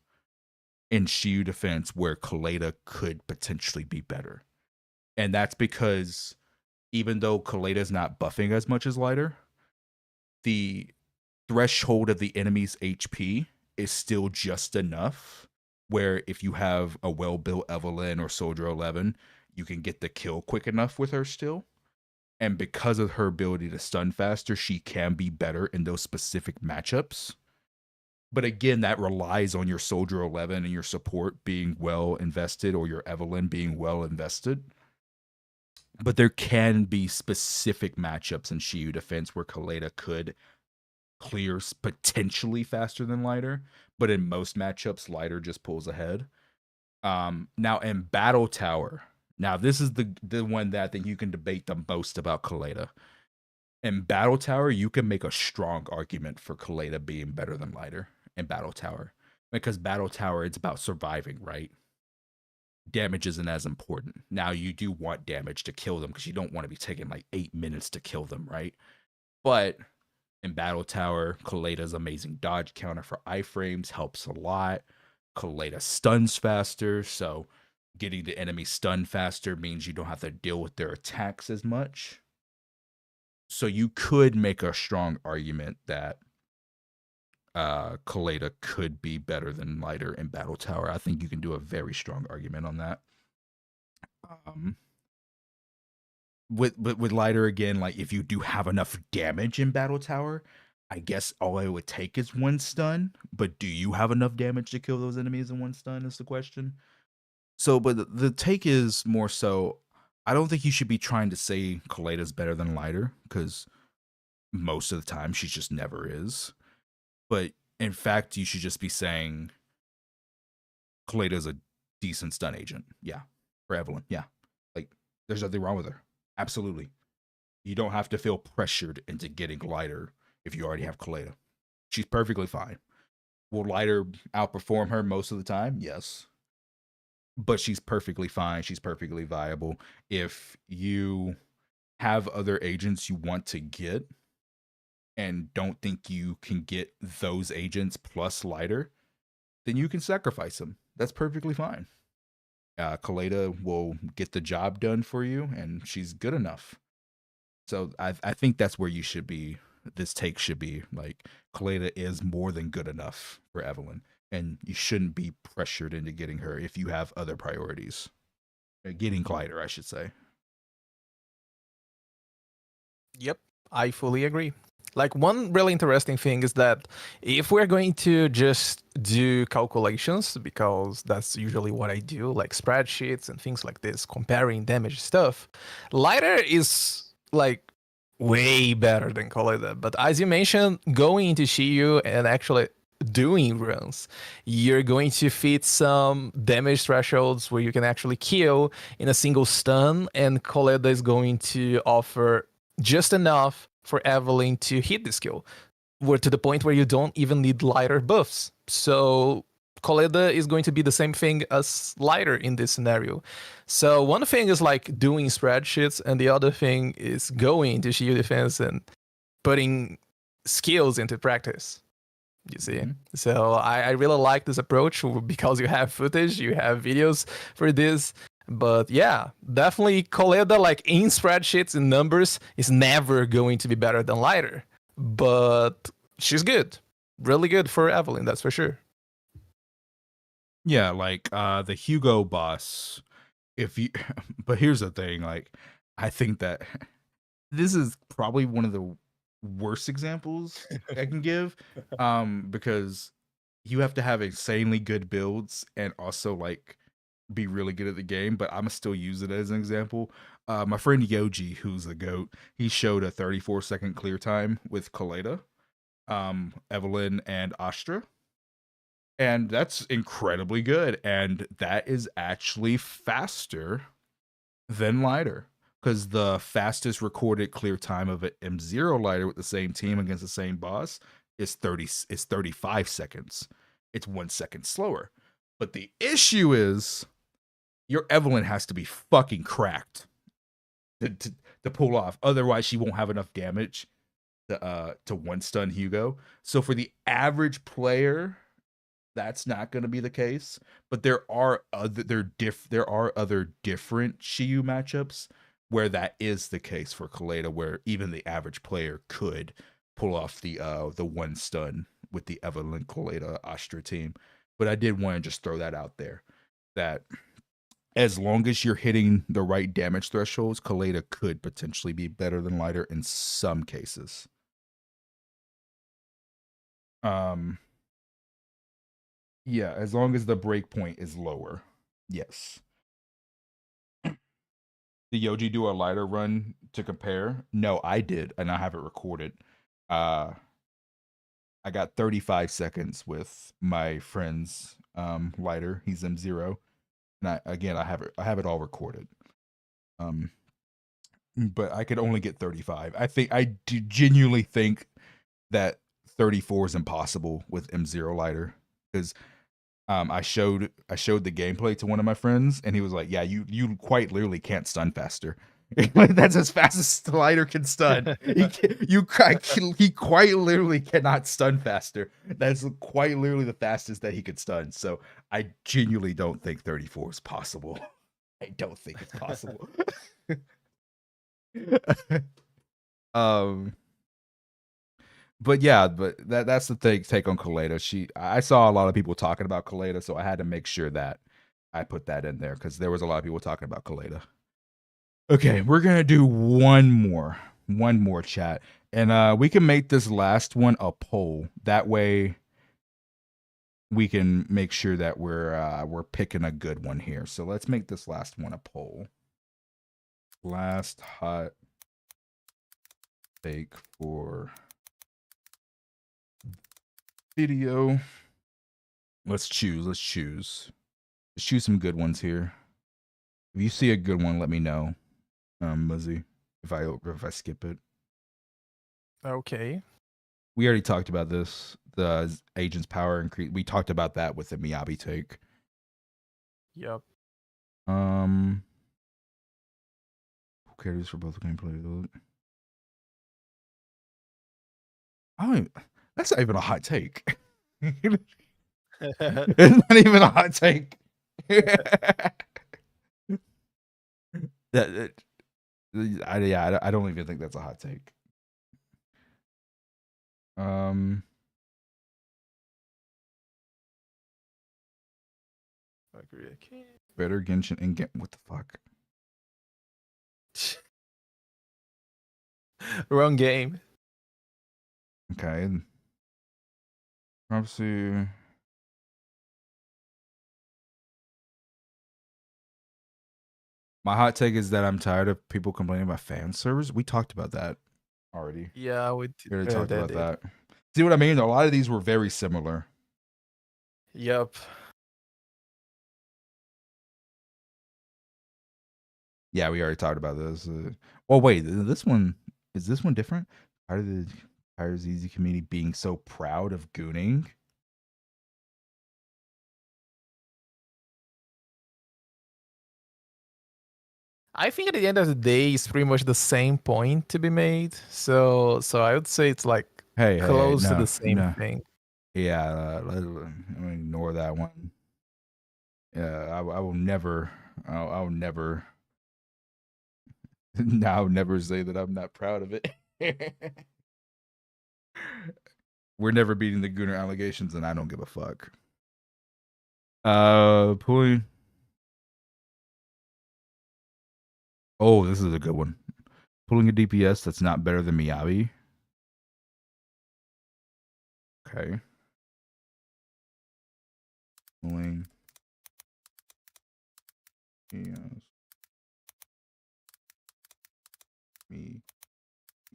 in Shiyu Defense where Koleda could potentially be better. And that's because even though Koleda's not buffing as much as Lighter, the threshold of the enemy's HP is still just enough where if you have a well-built Evelyn or Soldier 11, you can get the kill quick enough with her still. And because of her ability to stun faster, she can be better in those specific matchups. But again, that relies on your Soldier 11 and your support being well invested, or your Evelyn being well invested. But there can be specific matchups in Shiyu Defense where Koleda could clear potentially faster than Lighter, but in most matchups, Lighter just pulls ahead. Now in Battle Tower, now this is the one that I think you can debate the most about Koleda. In Battle Tower, you can make a strong argument for Koleda being better than Lighter in Battle Tower, because Battle Tower, it's about surviving, right? Damage isn't as important. Now you do want damage to kill them because you don't want to be taking like 8 minutes to kill them, right? But in Battle Tower, Koleda's amazing dodge counter for iframes helps a lot. Koleda stuns faster, so getting the enemy stunned faster means you don't have to deal with their attacks as much. So you could make a strong argument that Koleda could be better than Lighter in Battle Tower. I think you can do a very strong argument on that. with lighter again, like if you do have enough damage in battle tower, I guess all it would take is one stun. But do you have enough damage to kill those enemies in one stun? Is the question. So, but the take is more so. I don't think you should be trying to say Koleda's better than lighter because most of the time she just never is. But in fact, you should just be saying Koleda's a decent stun agent. Yeah, for Evelyn. Yeah, like there's nothing wrong with her. Absolutely. You don't have to feel pressured into getting lighter if you already have Koleda. She's perfectly fine. Will lighter outperform her most of the time? Yes. But she's perfectly fine. She's perfectly viable. If you have other agents you want to get and don't think you can get those agents plus lighter, then you can sacrifice them. That's perfectly fine. Koleda will get the job done for you, and she's good enough. So I think that's where you should be. This take should be like Koleda is more than good enough for Evelyn, and you shouldn't be pressured into getting her if you have other priorities. Getting glider, I should say.
Yep, I fully agree. Like one really interesting thing is that if we're going to just do calculations, because that's usually what I do, like spreadsheets and things like this, comparing damage stuff, lighter is like way better than Koleda. But as you mentioned, going into Shiyu and actually doing runs, you're going to fit some damage thresholds where you can actually kill in a single stun, and Koleda is going to offer just enough for Evelyn to hit the skill. We're to the point where you don't even need lighter buffs. So Koleda is going to be the same thing as lighter in this scenario. So one thing is like doing spreadsheets, and the other thing is going into shield defense and putting skills into practice. You see? Mm-hmm. So I really like this approach because you have footage, you have videos for this. But yeah, definitely Koleda, like in spreadsheets and numbers, is never going to be better than lighter. But she's good. Really good for Evelyn, that's for sure.
Yeah, like the Hugo boss. If you but here's the thing, like I think that this is probably one of the worst examples I can give. Because you have to have insanely good builds and also like be really good at the game, but I'm gonna still use it as an example. My friend Yoji, who's the GOAT, he showed a 34-second clear time with Koleda, Evelyn, and Astra. And that's incredibly good. And that is actually faster than lighter. Because the fastest recorded clear time of an M0 lighter with the same team against the same boss is 35 seconds. It's 1 second slower. But the issue is your Evelyn has to be fucking cracked to pull off. Otherwise, she won't have enough damage to one stun Hugo. So for the average player, that's not going to be the case. But there are other different Shiyu matchups where that is the case for Koleda, where even the average player could pull off the one stun with the Evelyn Koleda Astra team. But I did want to just throw that out there, that as long as you're hitting the right damage thresholds, Koleda could potentially be better than lighter in some cases. Yeah, as long as the breakpoint is lower. Yes. Did Yoji do a lighter run to compare? No, I did, and I have it recorded. I got 35 seconds with my friend's lighter. He's M0. And I have it all recorded. But I could only get 35. I genuinely think that 34 is impossible with M0 lighter, because I showed the gameplay to one of my friends, and he was like, "Yeah, you quite literally can't stun faster. That's as fast as the lighter can stun. He quite literally cannot stun faster. That's quite literally the fastest that he could stun. So I genuinely don't think 34 is possible. I don't think it's possible." But yeah, but that's the take on Koleda. I saw a lot of people talking about Koleda, so I had to make sure that I put that in there because there was a lot of people talking about Koleda. Okay, we're gonna do one more chat, and we can make this last one a poll. That way, we can make sure that we're picking a good one here. So let's make this last one a poll. Last hot take for video. Let's choose. Let's choose some good ones here. If you see a good one, let me know, Muzzy, if I skip it.
Okay.
We already talked about this. The agent's power increase. We talked about that with the Miyabi take.
Yep.
Who cares for both gameplay? That's not even a hot take. It's not even a hot take. I don't even think that's a hot take.
Agree. Okay.
Better Genshin and get what the fuck?
Wrong game.
Okay. Obviously. My hot take is that I'm tired of people complaining about fan servers. We talked about that already.
Yeah,
We already talked about that. See what I mean? A lot of these were very similar.
Yep.
Yeah, we already talked about this. Oh wait, this one is this one different? Tired of the ZZZ community being so proud of gooning.
I think at the end of the day, it's pretty much the same point to be made. So I would say it's like close to the same thing.
Yeah, I'm gonna ignore that one. Yeah, I will never. I'll never. I'll never say that I'm not proud of it. We're never beating the Gooner allegations, and I don't give a fuck. Pulling. Oh, this is a good one. Pulling a DPS that's not better than Miyabi. Okay. Pulling. Yes.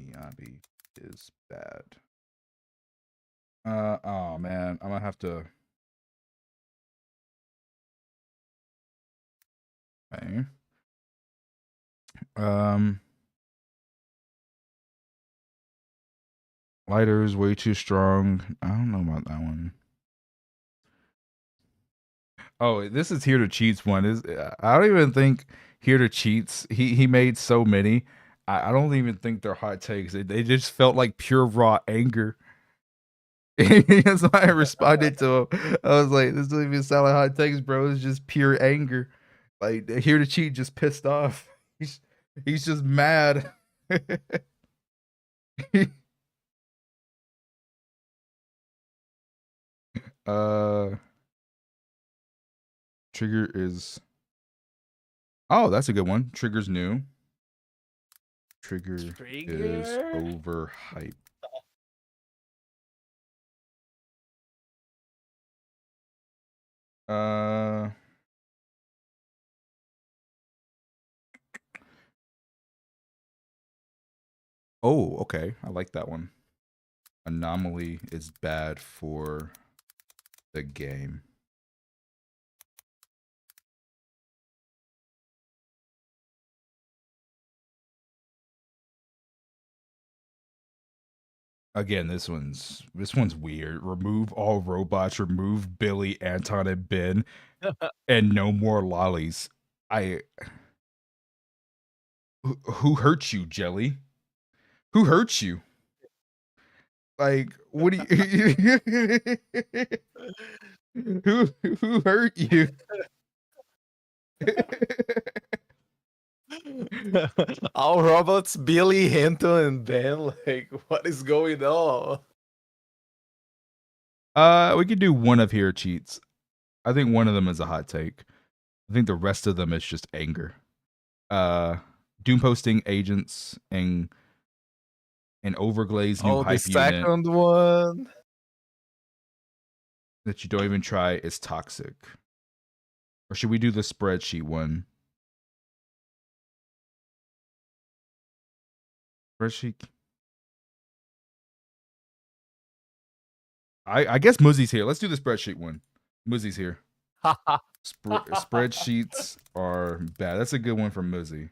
Miyabi is bad. Oh man, I'm gonna have to. Okay. Lighter is way too strong. I don't know about that one. Oh, this is Here to Cheats one. I don't even think Here to Cheats. He made so many. I don't even think they're hot takes. They just felt like pure raw anger. That's why I responded to him. I was like, "This doesn't even sound like hot takes, bro. It's just pure anger. Like Here to Cheat just pissed off. He's just mad." Trigger is. Oh, that's a good one. Trigger's new. Trigger is overhyped. Oh, okay. I like that one. Anomaly is bad for the game. Again, this one's weird. Remove all robots, remove Billy, Anton, and Ben, and no more lollies. Who hurt you, Jelly? Who hurt you? Like, what do you who hurt you?
All robots, Billy, Hinton, and Ben. Like, what is going on?
We could do one of Here Cheats. I think one of them is a hot take. I think the rest of them is just anger. Doom posting agents and an overglaze new
Oh, the
hype unit
second one.
that you don't even try is toxic. Or should we do the spreadsheet one? Spreadsheet. I guess Muzzy's here. Let's do the spreadsheet one. Muzzy's here. Spreadsheets are bad. That's a good one for Muzzy.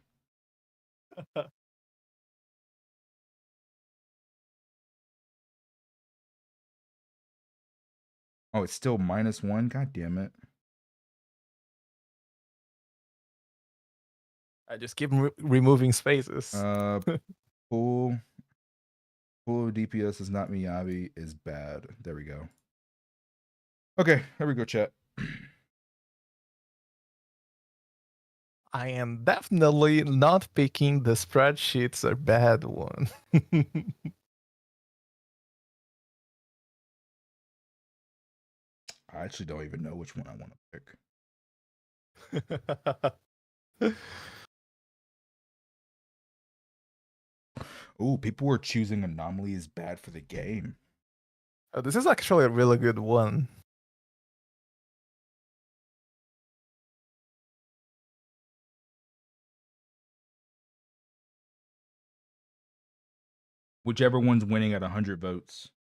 Oh, it's still -1. God damn it.
I just keep removing spaces.
Pool DPS is not Miyabi is bad. There we go. Okay, here we go, chat.
I am definitely not picking the spreadsheets are bad one.
I actually don't even know which one I want to pick. Ooh, people were choosing Anomaly is bad for the game.
Oh, this is actually a really good one.
Whichever one's winning at 100 votes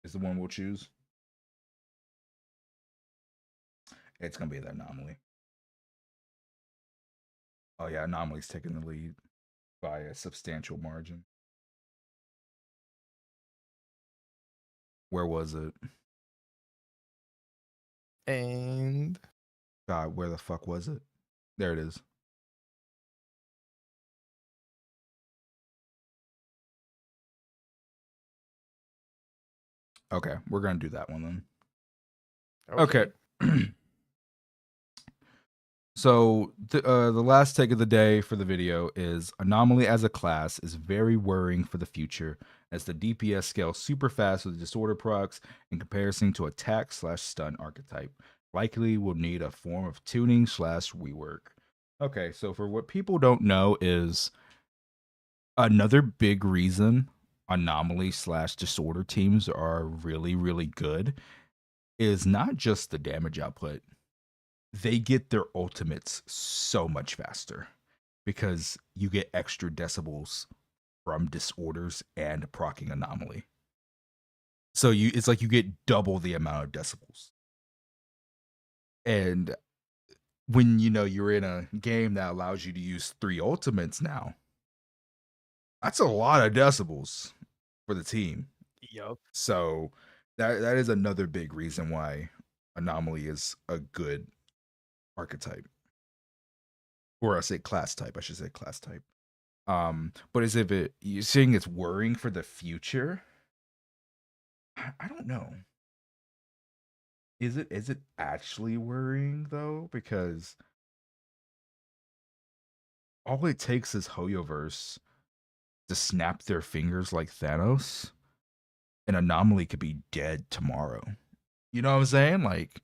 is the one we'll choose. It's going to be the Anomaly. Oh, yeah, Anomaly's taking the lead by a substantial margin. Where was it?
And
God, where the fuck was it? There it is. Okay, we're going to do that one then. Okay. So the last take of the day for the video is Anomaly as a class is very worrying for the future as the DPS scales super fast with disorder procs in comparison to attack/stun archetype. Likely will need a form of tuning/rework. Okay, so for what people don't know is another big reason Anomaly/disorder teams are really, really good is not just the damage output. They get their ultimates so much faster because you get extra decibels from disorders and proccing Anomaly. So it's like you get double the amount of decibels. And when you're in a game that allows you to use 3 ultimates now, that's a lot of decibels for the team.
Yep.
So that is another big reason why Anomaly is a good archetype. Or I say class type. I should say class type. But as if you're saying it's worrying for the future, I don't know. Is it actually worrying though? Because all it takes is Hoyoverse to snap their fingers like Thanos, an Anomaly could be dead tomorrow. You know what I'm saying? Like,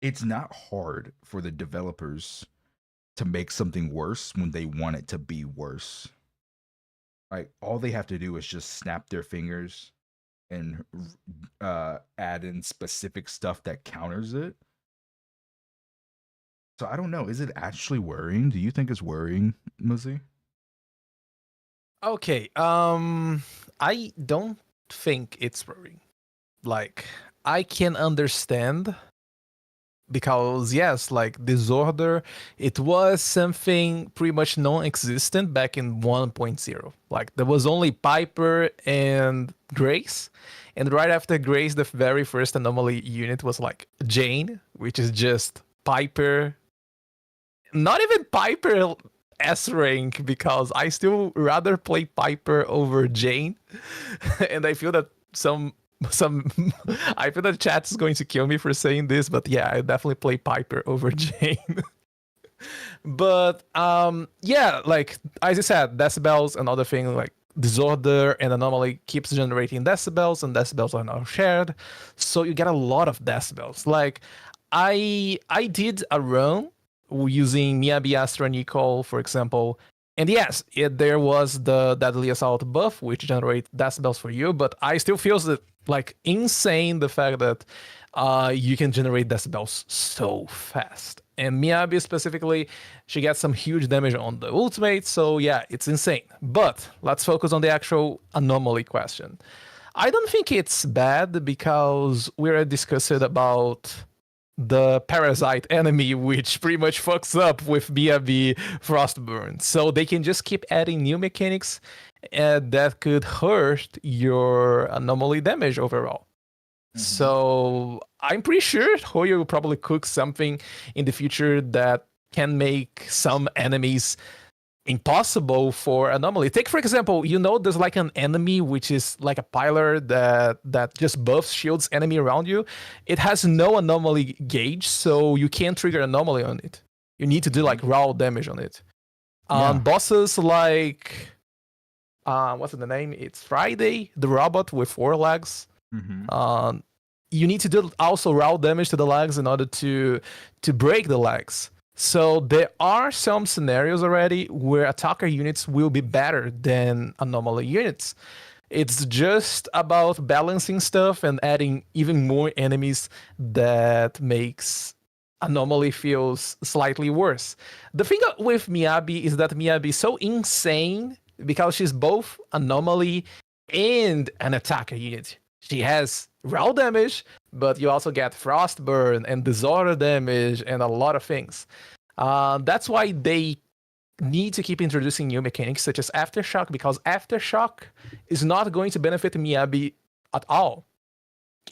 it's not hard for the developers to make something worse when they want it to be worse. Like, all they have to do is just snap their fingers and add in specific stuff that counters it. So I don't know. Is it actually worrying? Do you think it's worrying, Muzzy?
Okay. I don't think it's worrying. Like, I can understand because yes, like disorder, it was something pretty much non-existent back in 1.0. Like there was only Piper and Grace, and right after Grace, the very first anomaly unit was like Jane, which is just Piper. Not even Piper S rank because I still rather play Piper over Jane, and I feel that some I feel that chat is going to kill me for saying this, but yeah, I definitely play Piper over Jane. But yeah, like as I said, decibels, another thing, like disorder and anomaly keeps generating decibels, and decibels are now shared, so you get a lot of decibels. Like I did a run using Miyabi Astra Nicole, for example. And yes, there was the Deadly Assault buff, which generates decibels for you, but I still feel that like insane the fact that you can generate decibels so fast. And Miyabi specifically, she gets some huge damage on the ultimate, so yeah, it's insane. But let's focus on the actual anomaly question. I don't think it's bad because we're discussing about the parasite enemy, which pretty much fucks up with BRB Frostburn. So they can just keep adding new mechanics that could hurt your anomaly damage overall. So I'm pretty sure Hoyo will probably cook something in the future that can make some enemies impossible for anomaly. Take for example, there's like an enemy which is like a pilar that just buffs shields enemy around you. It has no anomaly gauge, so you can't trigger anomaly on it. You need to do like raw damage on it. Bosses like what's the name? It's Friday, the robot with 4 legs. You need to do also raw damage to the legs in order to break the legs. So there are some scenarios already where attacker units will be better than anomaly units. It's just about balancing stuff and adding even more enemies that makes anomaly feels slightly worse. The thing with Miyabi is that Miyabi is so insane because she's both anomaly and an attacker unit. She has raw damage, but you also get frostburn and disorder damage and a lot of things. That's why they need to keep introducing new mechanics such as Aftershock, because Aftershock is not going to benefit Miyabi at all.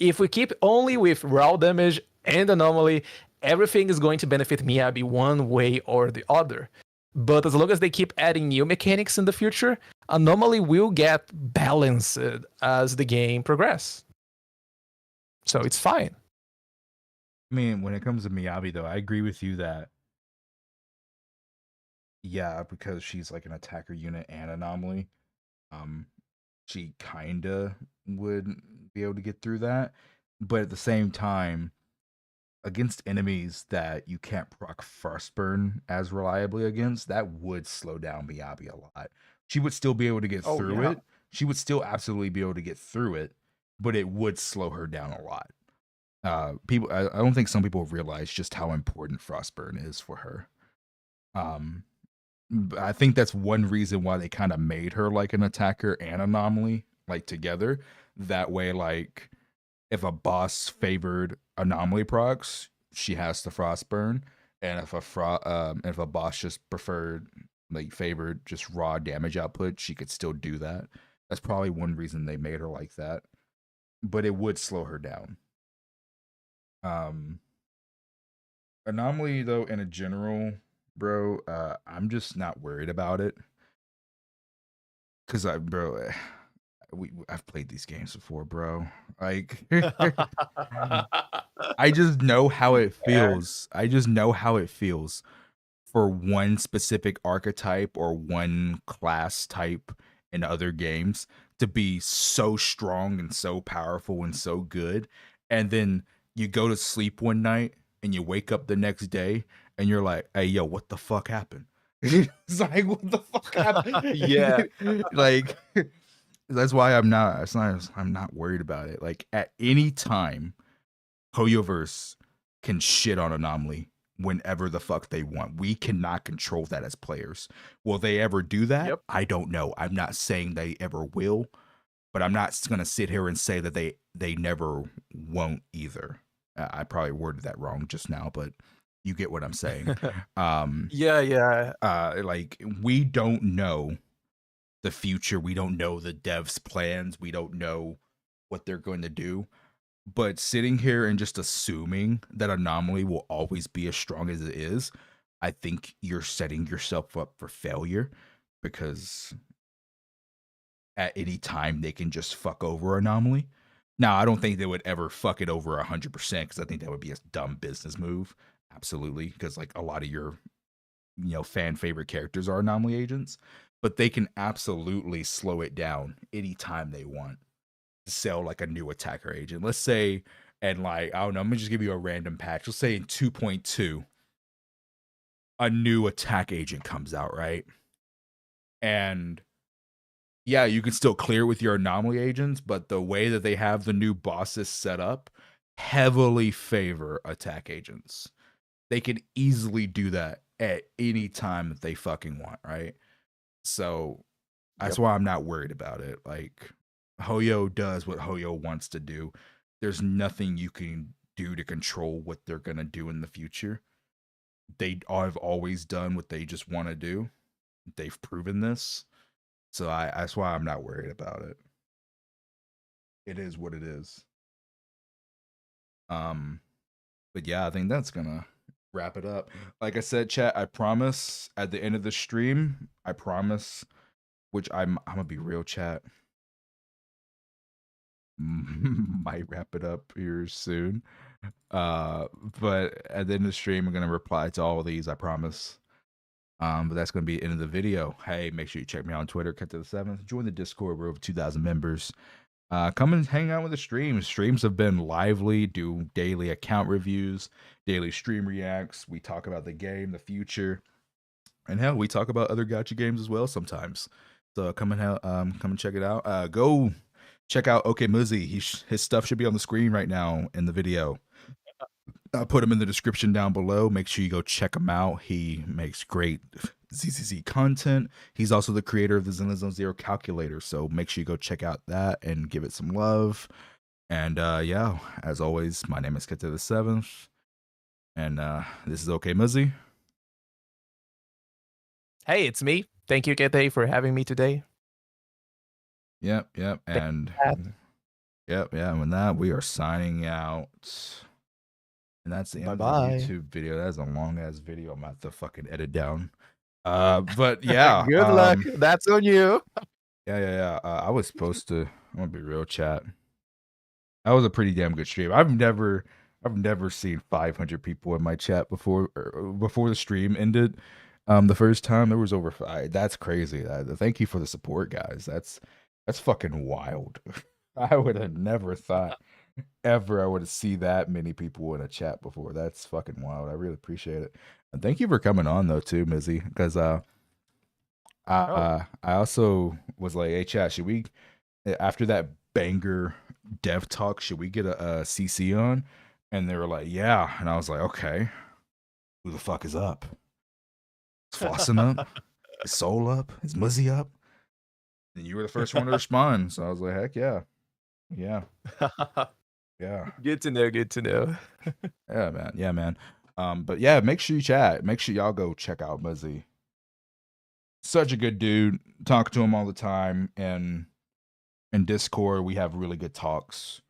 If we keep only with raw damage and anomaly, everything is going to benefit Miyabi one way or the other. But as long as they keep adding new mechanics in the future, anomaly will get balanced as the game progresses. So it's fine.
I mean, when it comes to Miyabi, though, I agree with you that, yeah, because she's like an attacker unit and anomaly, she kinda would be able to get through that. But at the same time, against enemies that you can't proc Frostburn as reliably against, that would slow down Miyabi a lot. She would still be able to get through it. She would still absolutely be able to get through it, but it would slow her down a lot. People, I don't think some people realize just how important Frostburn is for her. I think that's one reason why they kind of made her like an attacker and anomaly like together. That way, like if a boss favored anomaly procs, she has the frostburn, and if a boss just preferred like favored just raw damage output, she could still do that. That's probably one reason they made her like that. But it would slow her down. Anomaly though, in a general, bro, I'm just not worried about it. Cause I've played these games before, bro. Like I just know how it feels. I just know how it feels for one specific archetype or one class type in other games to be so strong and so powerful and so good. And then you go to sleep one night and you wake up the next day and you're like, hey, yo, what the fuck happened? It's like, what the fuck happened?
Yeah.
Like, that's why I'm not worried about it. Like, at any time, Hoyoverse can shit on Anomaly whenever the fuck they want. We cannot control that as players. Will they ever do that?
Yep.
I don't know. I'm not saying they ever will, but I'm not going to sit here and say that they never won't either. I probably worded that wrong just now, but you get what I'm saying.
Yeah.
Like, we don't know the future. We don't know the devs' plans. We don't know what they're going to do. But sitting here and just assuming that Anomaly will always be as strong as it is, I think you're setting yourself up for failure, because at any time they can just fuck over Anomaly. Now, I don't think they would ever fuck it over 100%, because I think that would be a dumb business move. Absolutely, because like a lot of your fan favorite characters are Anomaly agents, but they can absolutely slow it down anytime they want to sell like a new attacker agent. Let's say, and like, I don't know, I'm gonna just give you a random patch. Let's say in 2.2, a new attack agent comes out, right? And yeah, you can still clear with your anomaly agents, but the way that they have the new bosses set up heavily favor attack agents. They can easily do that at any time that they fucking want, right? So that's
Yep.
why I'm not worried about it. Like, Hoyo does what Hoyo wants to do. There's nothing you can do to control what they're gonna do in the future. They have always done what they just want to do. They've proven this. So that's why I'm not worried about it. It is what it is. But yeah, I think that's gonna wrap it up. Like I said, chat, I promise at the end of the stream, I promise, which I'm gonna be real, chat. Might wrap it up here soon. But at the end of the stream, I'm gonna reply to all of these, I promise. But that's gonna be the end of the video. Hey, make sure you check me out on Twitter, Cut to the Seventh. Join the Discord, we're over 2,000 members. Come and hang out with the streams. Streams have been lively. Do daily account reviews, daily stream reacts. We talk about the game, the future, and hell, we talk about other gacha games as well sometimes. So come and check it out. Go check out OK Muzzy. His stuff should be on the screen right now in the video. I'll put him in the description down below. Make sure you go check him out. He makes great ZZZ content. He's also the creator of the Zenizone Zero calculator. So make sure you go check out that and give it some love. And yeah, as always, my name is Kete the Seventh. And this is OK Muzzy.
Hey, it's me. Thank you, Kete, for having me today.
Yep. And yep. And with that, we are signing out. And that's the end of the YouTube video. That's a long ass video. I'm about to fucking edit down. But yeah.
Good luck. That's on you.
Yeah. I was supposed to. I'm gonna be real, chat. That was a pretty damn good stream. I've never seen 500 people in my chat before the stream ended. The first time there was over 5. That's crazy. Thank you for the support, guys. That's fucking wild. I would have never thought ever I would see that many people in a chat before. That's fucking wild. I really appreciate it. And thank you for coming on though too, Mizzy, because I also was like, hey chat, should we, after that banger dev talk, should we get a CC on? And they were like, yeah. And I was like, okay, who the fuck is up? Is Flossing up? Is Soul up? Is Muzzy up? And you were the first one to respond. So I was like, heck yeah. Yeah.
Good to know.
Yeah, man. But yeah, make sure you chat. Make sure y'all go check out Muzzy. Such a good dude. Talk to him all the time. And in Discord, we have really good talks.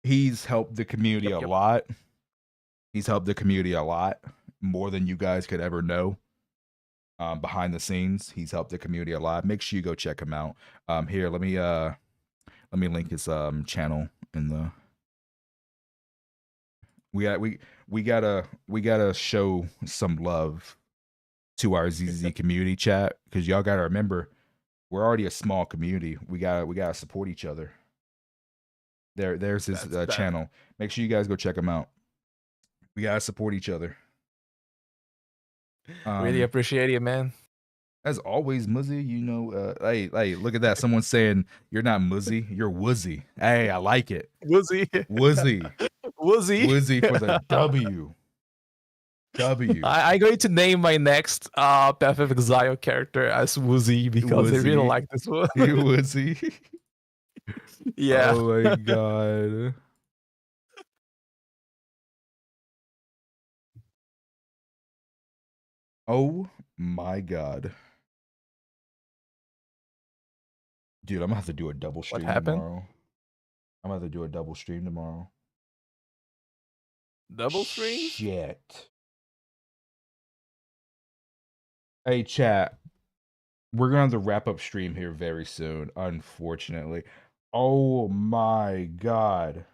He's helped the community a lot. He's helped the community a lot, more than you guys could ever know. Behind the scenes, he's helped the community a lot. Make sure you go check him out. Here, let me link his channel in the. We gotta show some love to our ZZZ community, chat, because y'all gotta remember we're already a small community. We gotta support each other. There's his channel. Make sure you guys go check him out. We gotta support each other.
Really appreciate it, man.
As always, Muzzy, you know, hey, look at that. Someone's saying you're not Muzzy, you're Woozy. Hey, I like it.
Woozy
for the W.
I'm going to name my next Path of Exile character as Woozy because I really like this one.
Woozy.
Yeah.
Oh my god. Oh my god. Dude, I'm gonna have to do a double stream tomorrow. I'm gonna have to do a double stream tomorrow.
Double stream?
Shit. Hey, chat. We're gonna have to wrap up stream here very soon, unfortunately. Oh my god.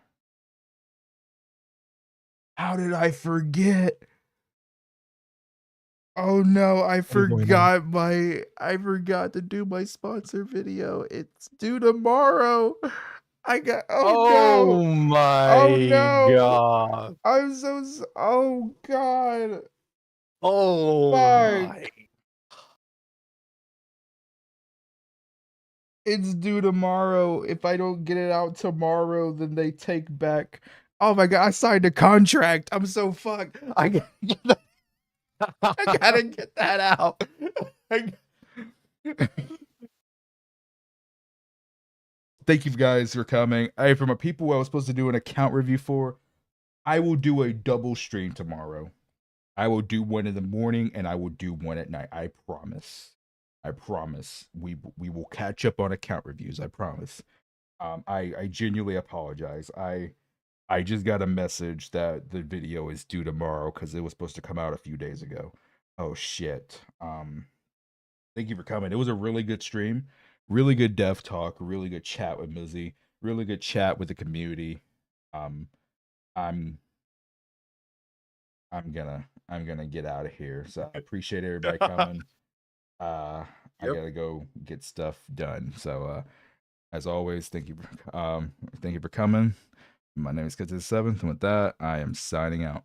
How did I forget? Oh no, I forgot to do my sponsor video. It's due tomorrow.
Oh my god.
Oh god.
Oh my.
Fuck. It's due tomorrow. If I don't get it out tomorrow, then they take back. Oh my god, I signed a contract. I'm so fucked. I gotta get that out. Thank you guys for coming. Hey, from a people I was supposed to do an account review for, I will do a double stream tomorrow. I will do one in the morning and I will do one at night. I promise. I promise. We will catch up on account reviews. I promise. I genuinely apologize. I just got a message that the video is due tomorrow because it was supposed to come out a few days ago. Oh shit. Thank you for coming. It was a really good stream, really good dev talk, really good chat with Mizzy, really good chat with the community. I'm I'm gonna get out of here. So I appreciate everybody coming. I
Yep.
gotta go get stuff done. So as always, thank you for coming. My name is ZZZ, and with that, I am signing out.